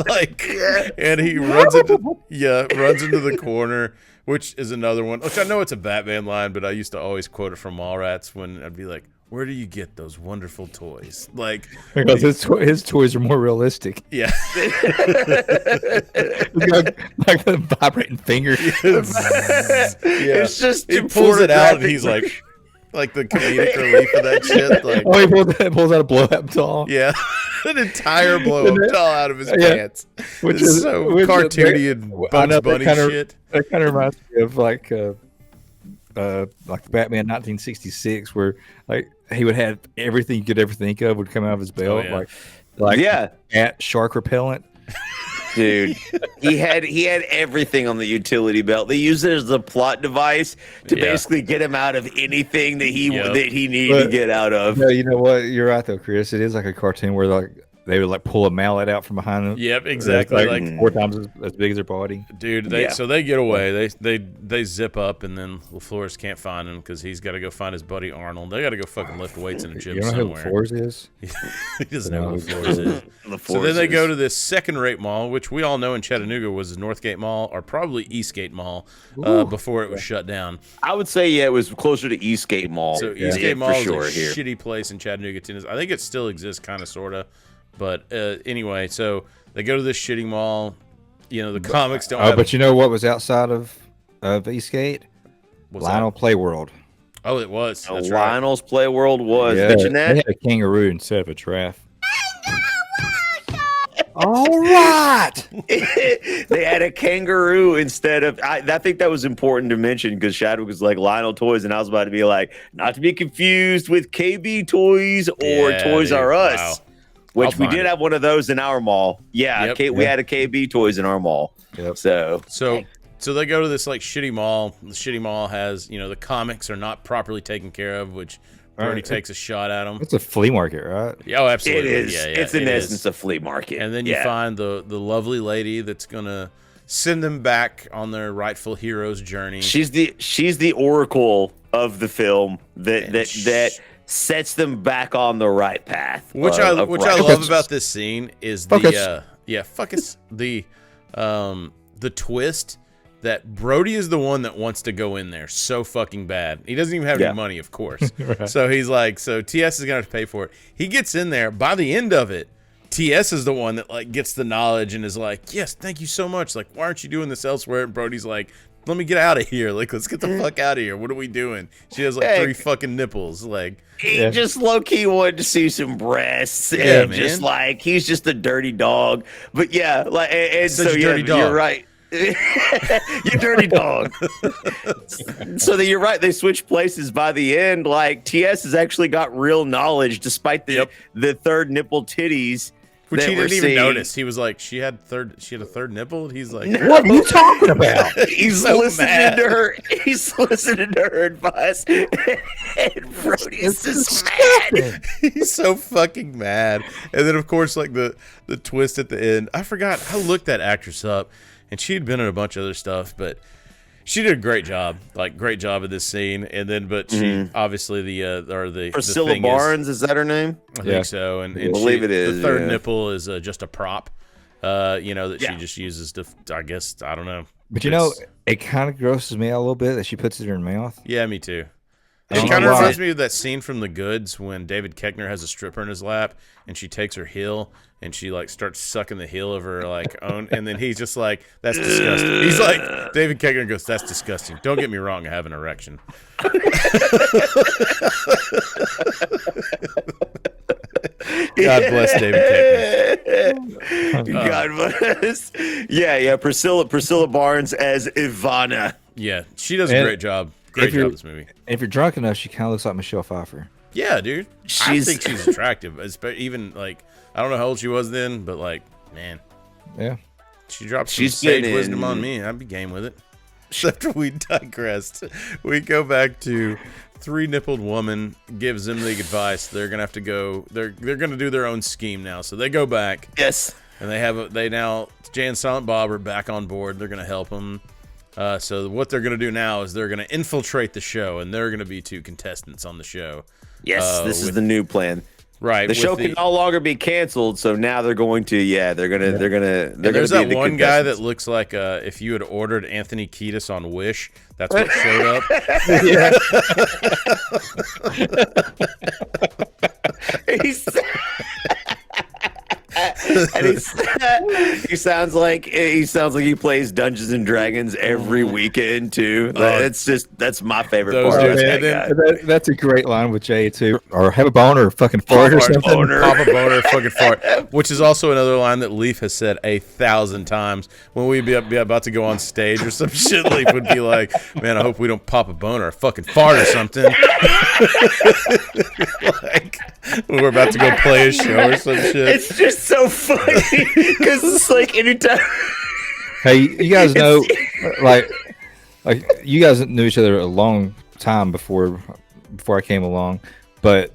and he runs into the corner, which is another one. Which I know it's a Batman line, but I used to always quote it from Mallrats when I'd be like, "Where do you get those wonderful toys?" Like, because his toys are more realistic. Yeah, like the vibrating fingers. It's just he pulls it out, and he's like the comedic relief of that shit. Like, he pulls out a blow-up doll. Yeah, an entire blow-up doll out of his pants, which is so cartoony and Bugs Bunny shit. That kind of reminds me of like Batman 1966, where like he would have everything you could ever think of would come out of his belt, like bat shark repellent. Dude, he had everything on the utility belt. They used it as a plot device to basically get him out of anything that he needed to get out of. No, you know what? You're right though, Chris. It is like a cartoon where they would pull a mallet out from behind them. Yep, exactly. Like 4 times as big as their body. Dude, so they get away. They zip up, and then LaFleur's can't find him because he's got to go find his buddy Arnold. They got to go fucking lift weights in a gym somewhere. You know who LaFleur's is? He doesn't know who LaFleur's is. So then they go to this second-rate mall, which we all know in Chattanooga was Northgate Mall or probably Eastgate Mall before it was shut down. I would say, it was closer to Eastgate Mall. So Eastgate Mall is a shitty place in Chattanooga, Tennessee. I think it still exists, kind of, sort of. But anyway, so they go to this shitty mall. You know, the comics don't have... But you know what was outside of Eastgate? Lionel Playworld. Oh, it was. That's Lionel's Playworld was. Yeah, Mention that? They had a kangaroo instead of a giraffe. All right. They had a kangaroo instead of... I think that was important to mention because Shadwick was like Lionel Toys, and I was about to be like, not to be confused with KB Toys or Toys R Us. Wow. Which we did have one of those in our mall. Yeah, we had a KB Toys in our mall. Yep. So they go to this shitty mall. The shitty mall has, the comics are not properly taken care of, which Brody takes a shot at them. It's a flea market, right? Oh, absolutely. It is. Yeah, it's in essence a flea market. And then you find the lovely lady that's gonna send them back on their rightful hero's journey. She's the oracle of the film that sets them back on the right path. Which I love about this scene is the twist that Brody is the one that wants to go in there so fucking bad. He doesn't even have any money, of course. Right. So he's like, TS is gonna have to pay for it. He gets in there. By the end of it, TS is the one that gets the knowledge and is like, yes, thank you so much. Like, why aren't you doing this elsewhere? And Brody's like, let me get out of here. Let's get the fuck out of here. What are we doing? She has 3 fucking nipples. He just low key wanted to see some breasts, and just he's just a dirty dog. But dirty dog. You're right. You dirty dog. So you're right. They switch places by the end. TS has actually got real knowledge, despite the third nipple titties. Which he didn't even notice. He was like, she had a third nipple. He's like, what are you talking about? He's listening to her. He's listening to her advice, and Brody's just mad. He's so fucking mad. And then of course, the twist at the end. I forgot. I looked that actress up, and she had been in a bunch of other stuff, but She did a great job, great job of this scene, and then she obviously the Priscilla the Barnes is that her name? I think so, and I believe it is. The third nipple is just a prop, that she just uses to, I guess, I don't know. But it kind of grosses me out a little bit that she puts it in her mouth. Yeah, me too. It kind of reminds me of that scene from The Goods when David Koechner has a stripper in his lap and she takes her heel and she starts sucking the heel of her own, and then he's just like, "That's disgusting." He's like, David Koechner goes, "That's disgusting. Don't get me wrong, I have an erection." God bless David Koechner. God bless. Yeah. Priscilla Barnes as Ivana. Yeah, she does a great job. Great job this movie. If you're drunk enough, she kind of looks like Michelle Pfeiffer. Yeah, dude. I think she's attractive. Even I don't know how old she was then, but man. Yeah. She dropped some sage wisdom on me. I'd be game with it. Except we digressed. We go back to three-nippled woman gives them the advice. They're gonna have to go. They're gonna do their own scheme now. So they go back. Yes. And they now Jay and Silent Bob are back on board. They're gonna help them. So what they're gonna do now is they're gonna infiltrate the show, and they're gonna be two contestants on the show. Yes, this is the new plan. Right. The show can no longer be canceled, so now they're going to. They're gonna. There's that one guy that looks like if you had ordered Anthony Kiedis on Wish, that's what showed up. He sounds like he plays Dungeons and Dragons every weekend too. That's my favorite part. That's a great line with Jay too. Or have a boner, or fucking fart, or something. Pop a boner, fucking fart. Which is also another line that Leaf has said 1,000 times. When we'd be about to go on stage or some shit, Leaf would be like, "Man, I hope we don't pop a boner or fucking fart or something." When we're about to go play a show or some shit. It's just so funny because it's anytime. Hey, you guys know, like you guys knew each other a long time before I came along, but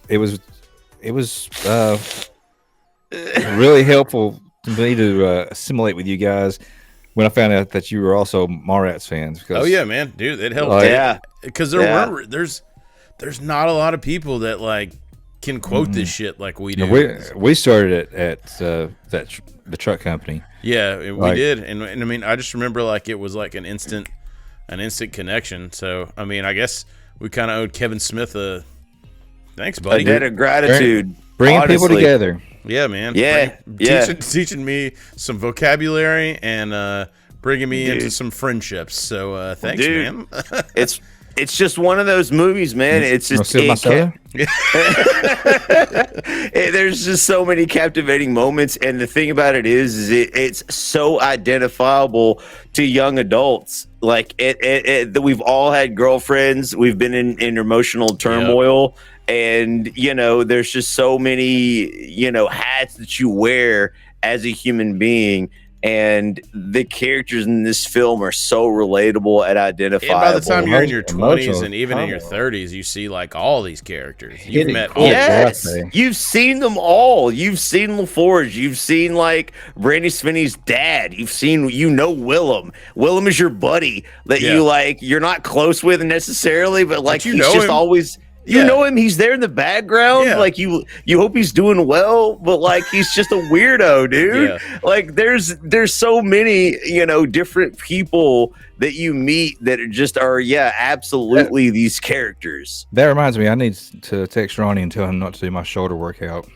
it was really helpful to me to assimilate with you guys when I found out that you were also Mallrats fans. Because, oh yeah, man, dude, it helped. Because there's not a lot of people that can quote this shit like we do. We started at the truck company. Yeah, we did, and I mean, I just remember it was an instant connection. So I mean, I guess we kind of owed Kevin Smith a thanks, buddy. A debt of gratitude, bringing people together. Yeah, man. Teaching me some vocabulary and bringing me into some friendships. So thanks, man. It's just one of those movies, man. It's just there's just so many captivating moments, and the thing about it is it's so identifiable to young adults. We've all had girlfriends, we've been in emotional turmoil, and there's just so many hats that you wear as a human being. And the characters in this film are so relatable and identifiable. And by the time you're in your 20s and even in your 30s, you see all these characters. You've met all. Yes, you've seen them all. You've seen LaForge. You've seen Brandy Svenny's dad. You've seen Willem. Willem is your buddy that you're not close with necessarily, but he's just him. Always. You know him. He's there in the background. Yeah. You hope he's doing well, but he's just a weirdo, dude. Yeah. There's so many different people that you meet that are absolutely these characters. That reminds me, I need to text Ronnie and tell him not to do my shoulder workout.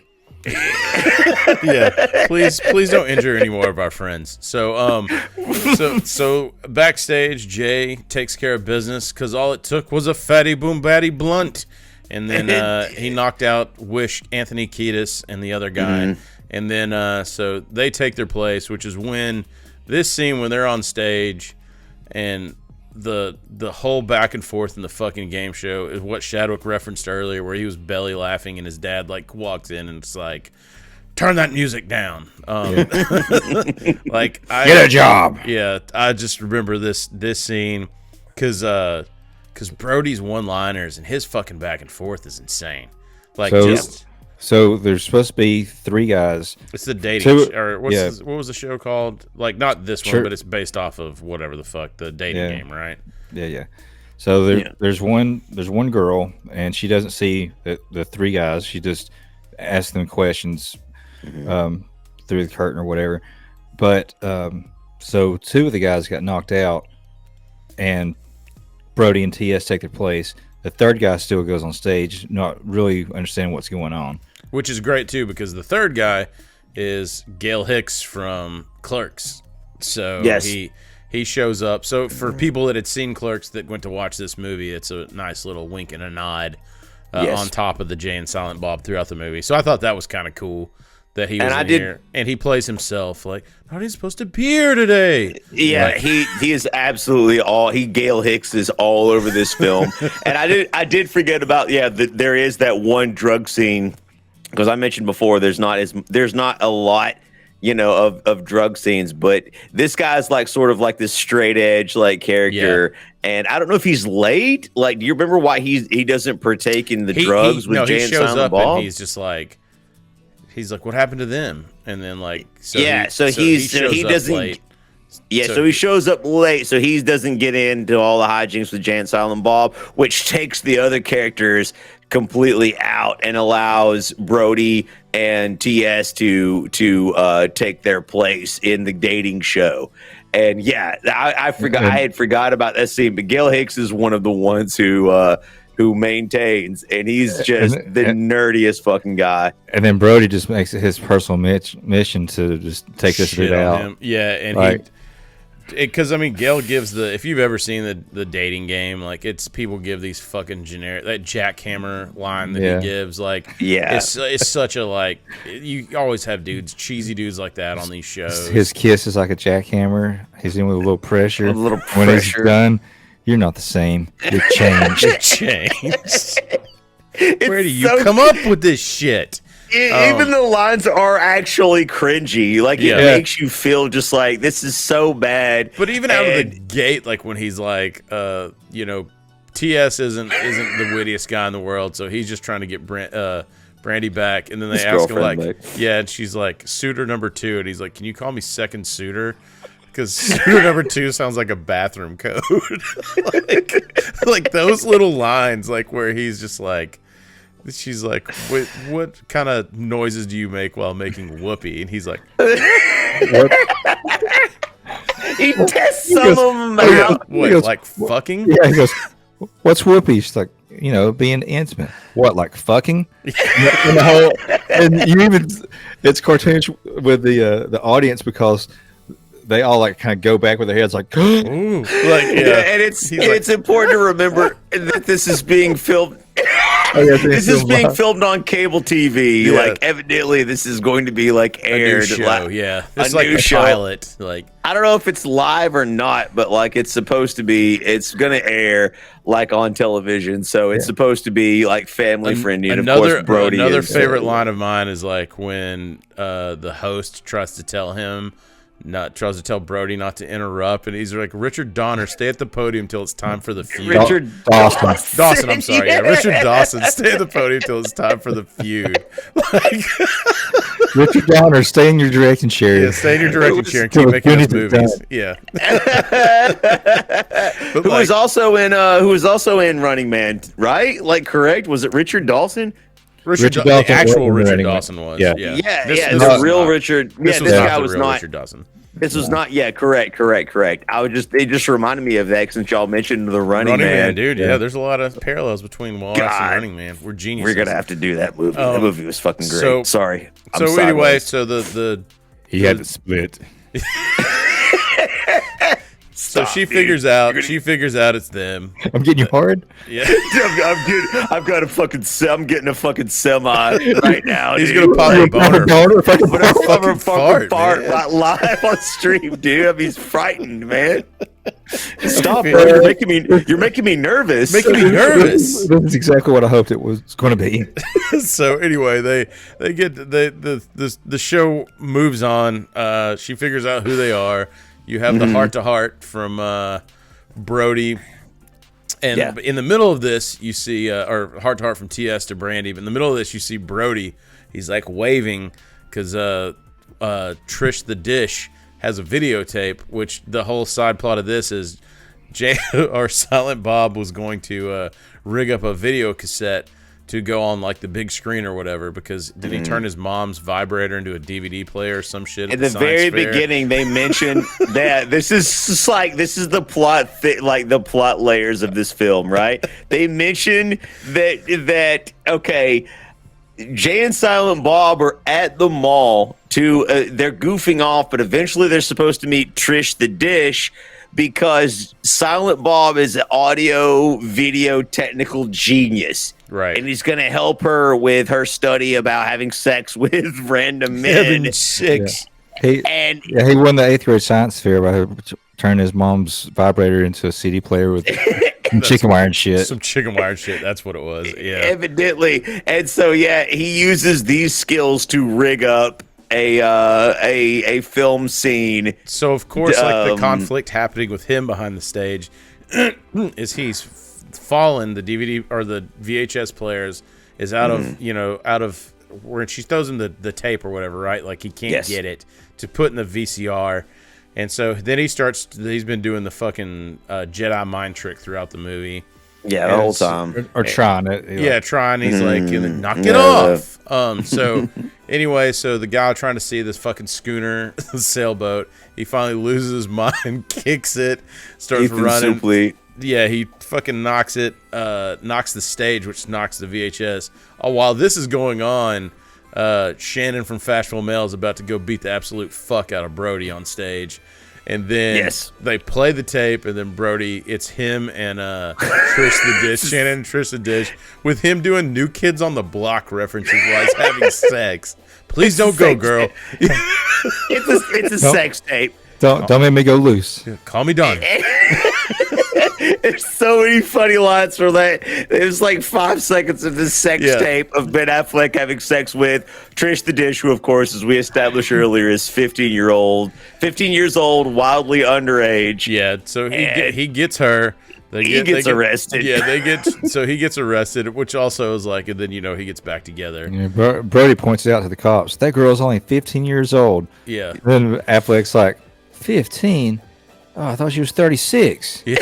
Yeah, please don't injure any more of our friends. So backstage, Jay takes care of business because all it took was a fatty boom batty blunt, and then he knocked out Anthony Kiedis and the other guy, and then so they take their place, which is when this scene when they're on stage, and the whole back and forth in the fucking game show is what Shadwick referenced earlier, where he was belly laughing and his dad walks in and it's turn that music down. Get a job. Yeah, I just remember this scene because Brody's one-liners and his fucking back and forth is insane. So there's supposed to be 3 guys. It's the dating, Two- what was the show called? Like, not this one, Sure. but it's based off of whatever the fuck, the dating game, right? Yeah. So there's one girl, and she doesn't see the 3 guys. She just asks them questions through the curtain or whatever. But so 2 of the guys got knocked out, and Brody and TS take their place. The 3rd guy still goes on stage, not really understanding what's going on. Which is great too, because the 3rd guy is Gail Hicks from Clerks. So Yes. he shows up. So for people that had seen Clerks that went to watch this movie, it's a nice little wink and a nod on top of the Jay and Silent Bob throughout the movie. So I thought that was kind of cool that he was here. And he plays himself like, how are you supposed to be here today? Yeah, like, he is absolutely Gail Hicks is all over this film. And I did forget about there is that one drug scene, because I mentioned before there's not a lot, of drug scenes, but this guy's like sort of like this straight edge like character, and I don't know if he's late. Like, do you remember why he doesn't partake in the drugs with Jay and Silent Bob? And he's just like, what happened to them? And then so he shows up late, so he doesn't get into all the hijinks with Jay and Silent Bob, which takes the other characters completely out and allows Brody and TS to take their place in the dating show. And I forgot about that scene, but Gail Hicks is one of the ones who maintains, and he's just the nerdiest fucking guy. And then Brody just makes it his personal mission to just take this dude out. Him. Yeah, and because Gail gives if you've ever seen the dating game, like, it's people give these fucking generic, that jackhammer line that he gives, it's such a you always have cheesy dudes like that on these shows. His kiss is like a jackhammer. He's in with a little pressure. When he's done, you're not the same. You're changed. You're changed. Where do you come up with this shit? Even the lines are actually cringy. Like, it makes you feel just like, this is so bad. But even out of the gate, like, when he's like, TS isn't the wittiest guy in the world, so he's just trying to get Brandy back. And then they ask him, like, and she's like, suitor number 2. And he's like, can you call me second suitor? Because suitor number 2 sounds like a bathroom code. like those little lines, like, where he's just like, she's like, what kind of noises do you make while making whoopee? And he's like, he tests some of them out. What, goes, like fucking? Yeah, he goes, what's whoopee? She's like, being intimate. What, like fucking? and you even, it's cartoonish with the audience, because they all like kind of go back with their heads like, ooh, and it's important to remember that this is being filmed. This is being filmed on cable TV. Yeah. Like, evidently, this is going to be like aired. A new show, this is like a pilot. Like, I don't know if it's live or not, but like, it's supposed to be. It's going to air like on television, so it's supposed to be like family friendly. And of course, Brody. Another favorite line of mine is like when the host tries to tell Brody not to interrupt, and he's like, Richard Donner, stay at the podium till it's time for the feud. Richard Dawson, I'm sorry, Richard Dawson, stay at the podium till it's time for the feud. Richard Donner, stay in your directing chair. Yeah, stay in your directing chair and keep making those movies. Yeah. Who was also in Running Man, right? Like, correct? Was it Richard Dawson? Richard Dawson, the actual Richard Dawson was. Yeah. This the real Richard. This guy was not Richard Dawson. This was not. Yeah, correct. It just reminded me of that since y'all mentioned the Running Man, dude. Yeah, there's a lot of parallels between Mallrats and Running Man. We're geniuses. We're gonna have to do that movie. That movie was fucking great. Sorry. Anyway, so the had to split. So she figures out it's them. I'm getting you hard. Yeah, I'm getting a fucking semi right now. He's gonna pop a boner. Fucking fart live on stream, dude. I mean, he's frightened, man. Stop, bro. You're making me nervous. This is exactly what I hoped it was going to be. So anyway, they get the show moves on. She figures out who they are. You have the heart-to-heart from Brody And in the middle of this, you see, or Heart to Heart from TS to Brandy, but in the middle of this, you see Brody. He's like waving because Trish the Dish has a videotape, which the whole side plot of this is or Silent Bob was going to rig up a video cassette to go on like the big screen or whatever, because did he turn his mom's vibrator into a DVD player or some shit? At the very beginning, they mentioned that this is the plot, like the plot layers of this film, right? They mention that okay, Jay and Silent Bob are at the mall they're goofing off, but eventually they're supposed to meet Trish the Dish, because Silent Bob is an audio video technical genius. Right. And he's going to help her with her study about having sex with random men. Having sex. Yeah. He won the 8th grade science fair by turning his mom's vibrator into a CD player with some chicken wire and shit. Some chicken wire and shit. That's what it was. Yeah. Evidently. And so, he uses these skills to rig up a film scene. So of course, like the conflict happening with him behind the stage is he's fallen. The DVD or the VHS players is out of where she throws him the tape or whatever, right? Like he can't get it to put in the VCR, and so then he's been doing the fucking Jedi mind trick throughout the movie. Yeah, the whole time. Or trying it. Trying. He's like, knock it off. So anyway, so the guy trying to see this fucking schooner, sailboat, he finally loses his mind, kicks it, starts running. Suplee. Yeah, he fucking knocks it, knocks the stage, which knocks the VHS. While this is going on, Shannon from Fashionable Mail is about to go beat the absolute fuck out of Brody on stage. And then they play the tape, and then Brody, it's him and Trish the Dish, Shannon and Trish the Dish, with him doing New Kids on the Block references while he's having sex. Please don't go, girl. It's a sex tape. Don't make me go loose. Yeah, call me Donnie. There's so many funny lines for that. There's like 5 seconds of this sex tape of Ben Affleck having sex with Trish the Dish, who, of course, as we established earlier, is 15 years old, wildly underage. Yeah, so he gets her. He gets arrested. Yeah, he gets arrested, which also is like, and then he gets back together. Yeah, Brody points it out to the cops. That girl's only 15 years old. Yeah. Then Affleck's like, 15? Oh, I thought she was 36. Yeah.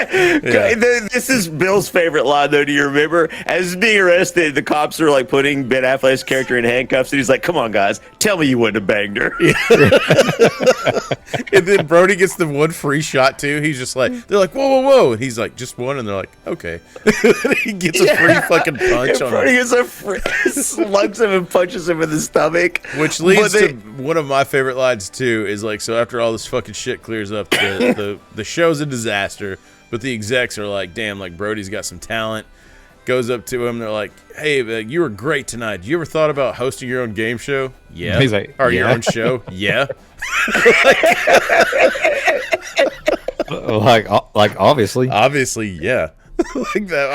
This is Bill's favorite line, though. Do you remember? As he's being arrested, the cops are like putting Ben Affleck's character in handcuffs, and he's like, "Come on, guys, tell me you wouldn't have banged her." And then Brody gets the one free shot too. He's just like, they're like, "Whoa, whoa, whoa!" And he's like, "Just one," and they're like, "Okay." He gets a free fucking punch on him. Brody gets slugs him and punches him in the stomach, which leads to one of my favorite lines too. Is like, so after all this fucking shit clears up, the show's a disaster. But the execs are like, damn, like Brody's got some talent. Goes up to him. They're like, hey, you were great tonight. You ever thought about hosting your own game show? Yeah. He's like, or your own show? Yeah. like obviously. Obviously, yeah. Like that.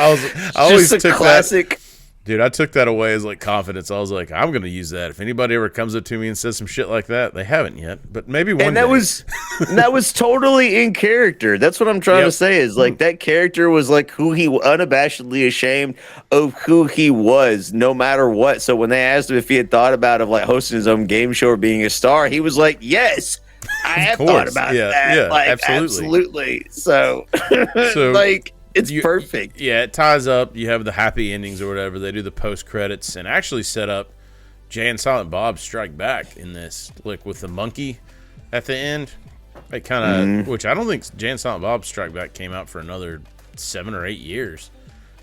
I always took classic. Dude, I took that away as like confidence. I was like, I'm gonna use that. If anybody ever comes up to me and says some shit like that, they haven't yet, but maybe one day. And that was totally in character. That's what I'm trying to say. Is like that character was like who he unabashedly ashamed of who he was, no matter what. So when they asked him if he had thought about like hosting his own game show or being a star, he was like, yes, I have thought about that. Yeah, like, absolutely. So like. It's perfect. Yeah, it ties up. You have the happy endings or whatever. They do the post credits and actually set up Jay and Silent Bob Strike Back in this, like with the monkey at the end. It kind of, which I don't think Jay and Silent Bob Strike Back came out for another 7 or 8 years,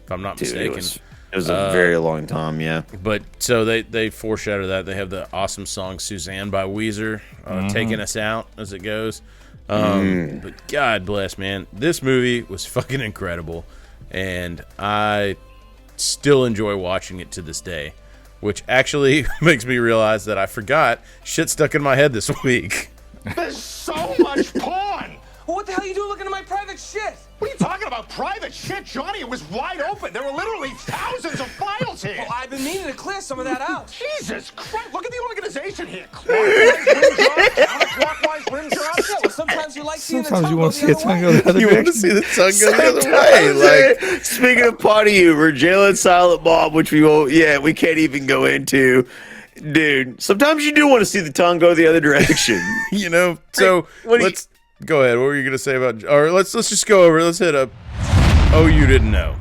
if I'm not mistaken. It was a very long time, yeah. But so they foreshadow that. They have the awesome song Suzanne by Weezer, taking us out as it goes. But God bless, man, this movie was fucking incredible, and I still enjoy watching it to this day, which actually makes me realize that I forgot shit stuck in my head this week. There's so much porn! Well, what the hell are you doing looking at my private shit? What are you talking about? Private shit, Johnny? It was wide open. There were literally thousands of files here. Well, I've been meaning to clear some of that out. Jesus Christ, look at the organization here. Clockwise rims are up, counterclockwise rims are up. Yeah, well, sometimes you like seeing Sometimes you want to see a tongue go the other You direction. want to see the tongue go the other way. Like, speaking of potty humor, Jalen Silent Bob, which we can't even go into. Dude, sometimes you do want to see the tongue go the other direction. So let's go ahead. What were you going to say about, or let's just go over, let's hit up, oh, you didn't know.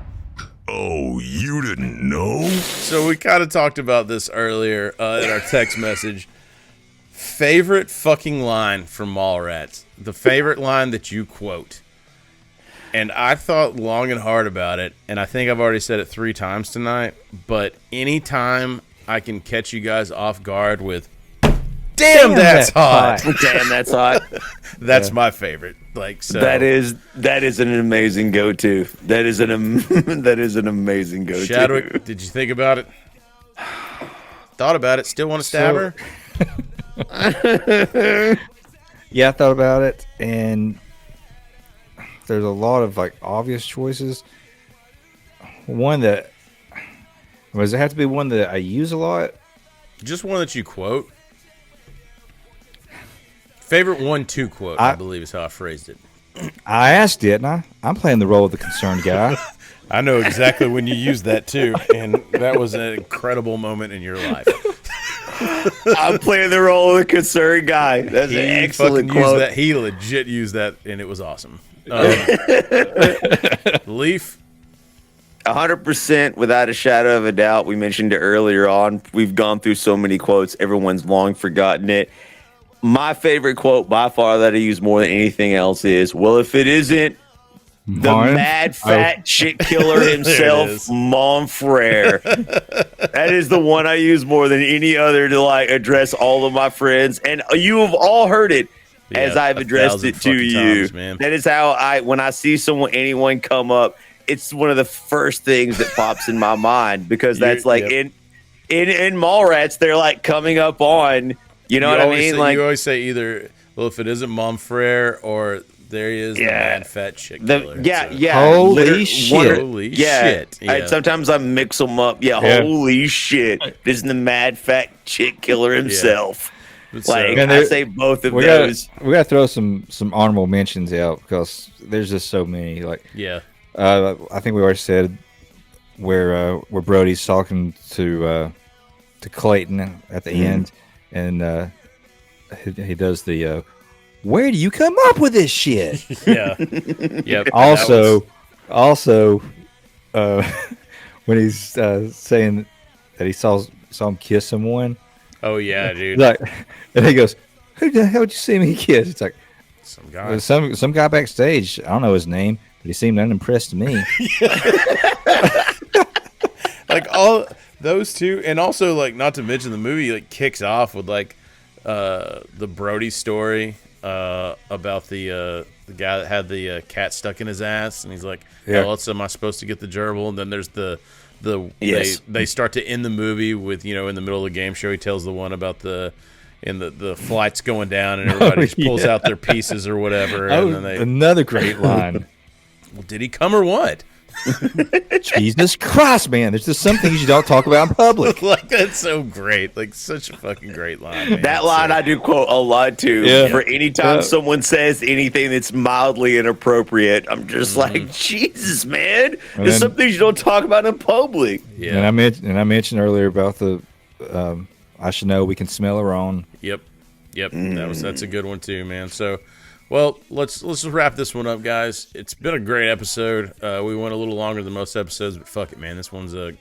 Oh, you didn't know? So we kind of talked about this earlier in our text message. Favorite fucking line from Mallrats. The favorite line that you quote. And I thought long and hard about it, and I think I've already said it 3 times tonight, but anytime I can catch you guys off guard with, damn that's hot. Damn, that's hot. That's my favorite. Like, so that is an amazing go-to. That is an amazing go-to. Chadwick, did you think about it? Thought about it. Still want to stab her? Yeah, I thought about it, and there's a lot of like obvious choices. One that does it have to be one that I use a lot? Just one that you quote. Favorite 1-2 quote, I believe is how I phrased it. I asked, didn't I? I'm playing the role of the concerned guy. I know exactly when you used that too, and that was an incredible moment in your life. I'm playing the role of the concerned guy. That's an excellent quote. He legit used that, and it was awesome. Leaf? 100% without a shadow of a doubt. We mentioned it earlier on. We've gone through so many quotes. Everyone's long forgotten it. My favorite quote by far that I use more than anything else is, well, if it isn't the mad fat shit killer himself, Monfrere. That is the one I use more than any other to like address all of my friends. And you have all heard it as I've addressed it to you. Times, that is how when I see anyone come up, it's one of the first things that pops in my mind because that's like in Mallrats, they're like coming up on, you know what I mean? You always say either, well, if it isn't Monfrere or there he is, the mad fat chick killer. Holy shit. Holy shit. Yeah. Sometimes I mix them up. Holy shit. This is the mad fat chick killer himself. Like, I say both of those. We got to throw some honorable mentions out because there's just so many. Like, I think we already said where Brody's talking to Clayton at the end, and he does the where do you come up with this shit? Yep. Also, when he's saying that he saw him kiss someone. Oh yeah, dude. Like, and he goes, "Who the hell did you see me kiss?" It's like some guy, some guy backstage. I don't know his name, but he seemed unimpressed to me. Like all those two, and also like not to mention the movie like kicks off with like the Brody story about the guy that had the cat stuck in his ass, and he's like, "How else am I supposed to get the gerbil?" And then there's they start to end the movie with, in the middle of the game show, he tells the one about the flights going down and everybody just pulls out their pieces or whatever. And then another great line. Well, did he come or what? Jesus Christ, man! There's just some things you don't talk about in public. Like, that's so great. Like, such a fucking great line. Man. That line I do quote a lot too. Yeah. For any time someone says anything that's mildly inappropriate, I'm just like, Jesus, man! There's some things you don't talk about in public. Yeah. And I mentioned earlier about the I should know we can smell her own. Yep. That's a good one too, man. So. Well, let's just wrap this one up, guys. It's been a great episode. We went a little longer than most episodes, but fuck it, man. This one's a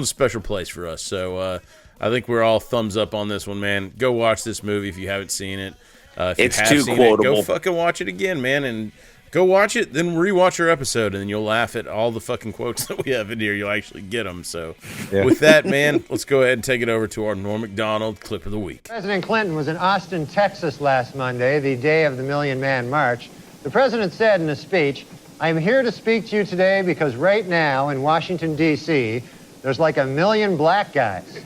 special place for us. So I think we're all thumbs up on this one, man. Go watch this movie if you haven't seen it. If it's you have too seen quotable. It, go fucking watch it again, man, and go watch it. Then rewatch our episode, and then you'll laugh at all the fucking quotes that we have in here. You'll actually get them. So with that, man, let's go ahead and take it over to our Norm Macdonald clip of the week. President Clinton was in Austin, Texas last Monday, the day of the Million Man March. The president said in a speech, "I am here to speak to you today because right now in Washington, D.C., there's like 1 million black guys.